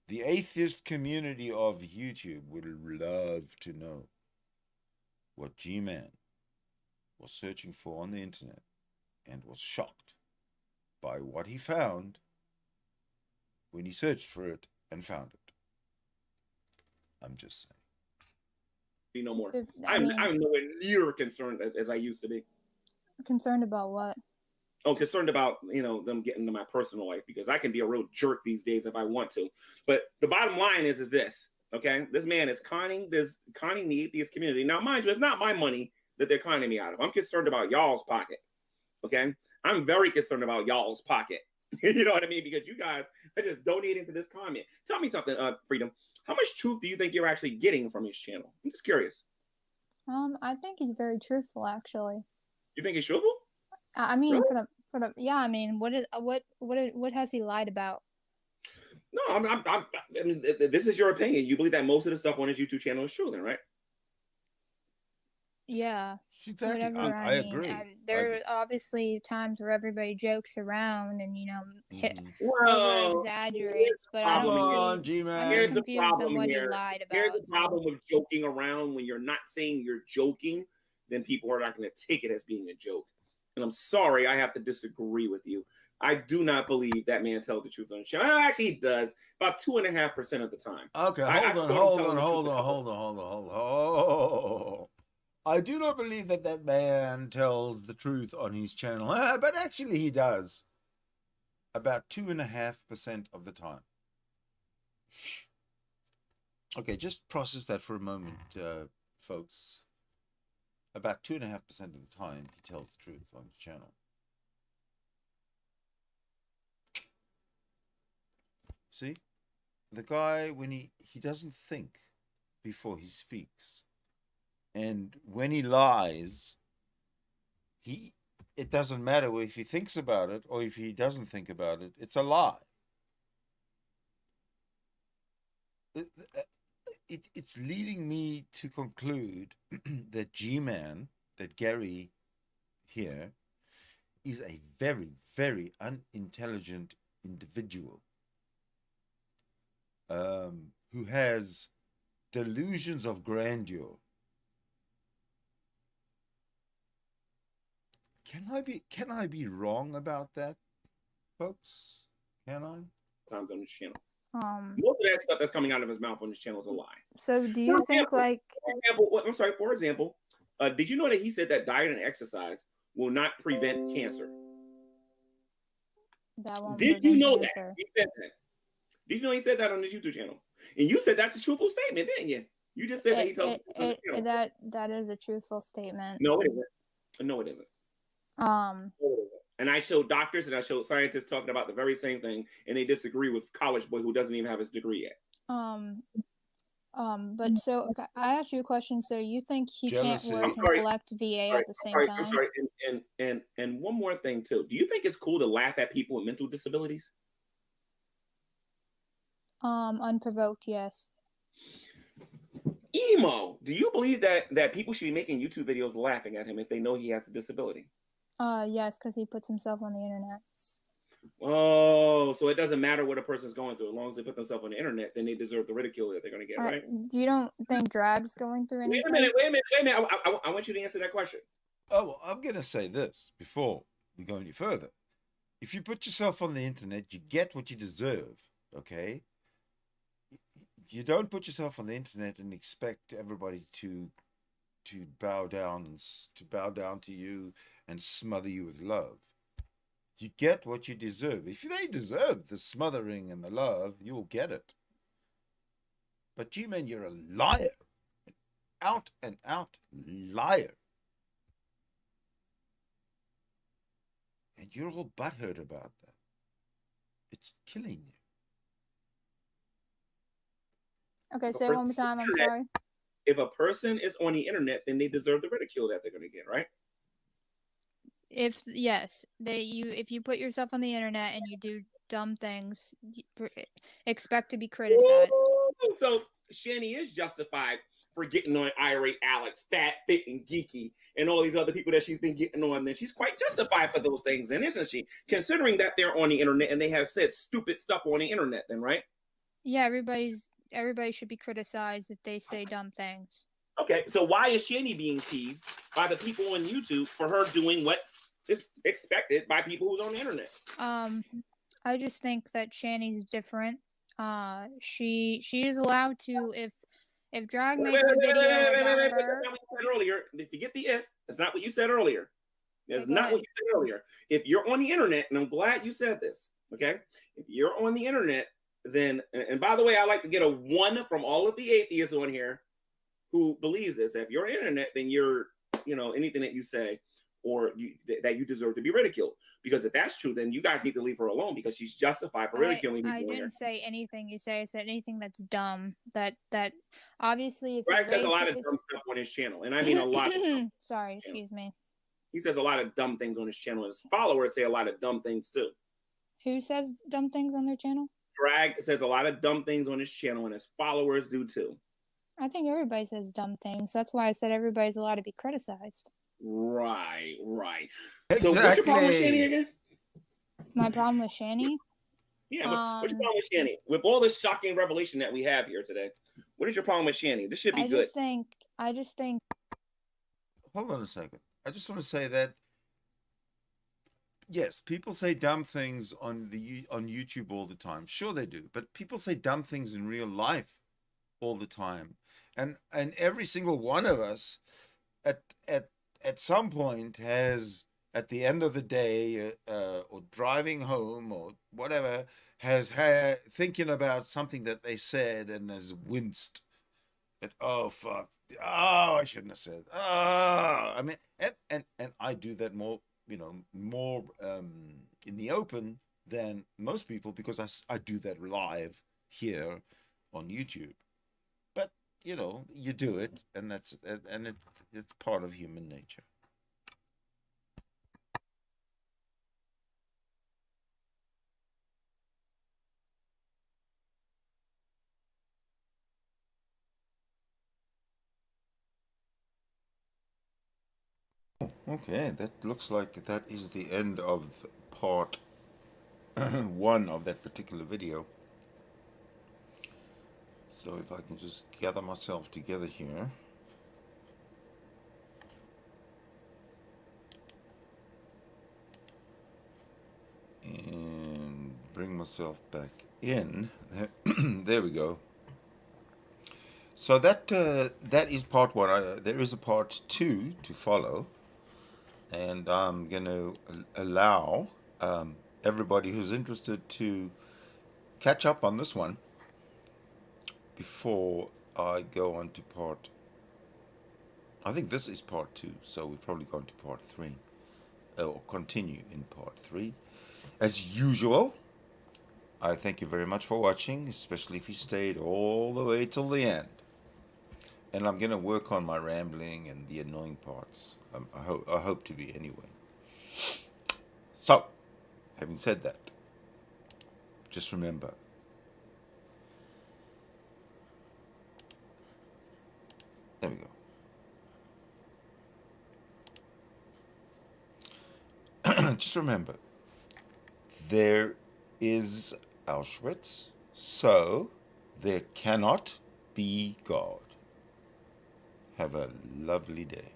the atheist community of YouTube, would love to know what G-Man was searching for on the internet and was shocked by what he found when he searched for it and found it. I'm just saying. Be no more. I'm nowhere near concerned as I used to be. Concerned about what? Oh, concerned about them getting into my personal life, because I can be a real jerk these days if I want to. But the bottom line is this, okay? This man is conning the atheist community. Now, mind you, it's not my money that they're conning me out of. I'm concerned about y'all's pocket, okay? I'm very concerned about y'all's pocket. You know what I mean? Because you guys are just donating to this comment. Tell me something, Freedom. How much truth do you think you're actually getting from his channel? I'm just curious. I think he's very truthful, actually. You think he's truthful? I mean, really? for the yeah. I mean, what has he lied about? No, I mean, this is your opinion. You believe that most of the stuff on his YouTube channel is true, then, right? Yeah. Exactly. I agree. There are obviously times where everybody jokes around and well, exaggerates, but I don't see. I'm just confused on what he lied about. Here's the problem with joking around. When you're not saying you're joking, then people are not going to take it as being a joke. And I'm sorry, I have to disagree with you. I do not believe that man tells the truth on the show. Actually, he does about 2.5% of the time. Okay, hold on. I do not believe that that man tells the truth on his channel, but actually he does. About 2.5% of the time. Okay, just process that for a moment, folks. About 2.5% of the time he tells the truth on his channel. See? The guy, when he doesn't think before he speaks. And when he lies, it doesn't matter if he thinks about it or if he doesn't think about it. It's a lie. It's leading me to conclude that G-Man, that Gary here, is a very, very unintelligent individual who has delusions of grandeur. Can I be wrong about that, folks? Can I? Times on this channel. Um, Most of that stuff that's coming out of his mouth on this channel is a lie. So do you think, like... For example, did you know that he said that diet and exercise will not prevent cancer? That won't Did you prevent know cancer. that? He said that. Did you know he said that on his YouTube channel? And you said that's a truthful statement, didn't you? You just said that he told that is a truthful statement. No, it isn't. No, it isn't. And I showed doctors and I showed scientists talking about the very same thing, and they disagree with college boy who doesn't even have his degree yet. But so okay, I asked you a question. So you think he Jealousy. can't work and collect VA at the same time? I'm sorry. And one more thing too. Do you think it's cool to laugh at people with mental disabilities? Unprovoked, yes. Emo, do you believe that people should be making YouTube videos laughing at him if they know he has a disability? Yes, because he puts himself on the internet. Oh, so it doesn't matter what a person's going through. As long as they put themselves on the internet, then they deserve the ridicule that they're going to get, right? You don't think Drag's going through anything? Wait a minute. I want you to answer that question. Oh, well, I'm going to say this before we go any further. If you put yourself on the internet, you get what you deserve, okay? You don't put yourself on the internet and expect everybody to bow down to you and smother you with love. You get what you deserve. If they deserve the smothering and the love, you'll get it. But G-Man, you're a liar. An out and out liar. And you're all butthurt about that. It's killing you. Okay, say it one more time. I'm sorry. If a person is on the internet, then they deserve the ridicule that they're going to get, right? If you put yourself on the internet and you do dumb things, expect to be criticized. So Shani is justified for getting on Irate Alex, Fat, Fit, and Geeky, and all these other people that she's been getting on. Then she's quite justified for those things, then, isn't she? Considering that they're on the internet and they have said stupid stuff on the internet, then, right? Yeah, everybody should be criticized if they say dumb things. Okay, so why is Shani being teased by the people on YouTube for her doing what is expected by people who's on the internet? I just think that Shani's different. She is allowed to, if Drag makes a video about her. Earlier, if you get the if, that's not what you said earlier. That's Okay, not what you said earlier. If you're on the internet, and I'm glad you said this, okay? If you're on the internet, then, and by the way, I like to get a 1 from all of the atheists on here who believes this. If you're on the internet, then you're, anything that you say or that you deserve to be ridiculed. Because if that's true, then you guys need to leave her alone because she's justified for ridiculing people. I didn't say anything you say. I said anything that's dumb. That obviously, if Drag says a lot of dumb stuff on his channel, and I mean a lot. Sorry, excuse me. He says a lot of dumb things on his channel, and his followers say a lot of dumb things too. Who says dumb things on their channel? Drag says a lot of dumb things on his channel, and his followers do too. I think everybody says dumb things. That's why I said everybody's allowed to be criticized. Right. Exactly. So what's your problem with Shani again? My problem with Shani? Yeah, what's your problem with Shani? With all this shocking revelation that we have here today, what is your problem with Shani? This should be good. I just think. Hold on a second. I just want to say that, yes, people say dumb things on YouTube all the time. Sure they do. But people say dumb things in real life all the time. And every single one of us, at at at some point has, at the end of the day, or driving home or whatever, has had thinking about something that they said and has winced. That, oh fuck, oh, I shouldn't have said. Oh, I mean, and I do that more, more in the open than most people, because I do that live here on YouTube. But you do it, and it's part of human nature. Okay, that looks like that is the end of part one of that particular video. So if I can just gather myself together here. And bring myself back in. There we go. So that is part one. There is a part two to follow. And I'm going to allow everybody who's interested to catch up on this one before I go on to part. I think this is part two, so we're probably going to part three, or continue in part three. As usual, I thank you very much for watching, especially if you stayed all the way till the end. And I'm going to work on my rambling and the annoying parts. I hope to be anyway. So, having said that, just remember, there we go. Just remember, there is Auschwitz, so there cannot be God. Have a lovely day.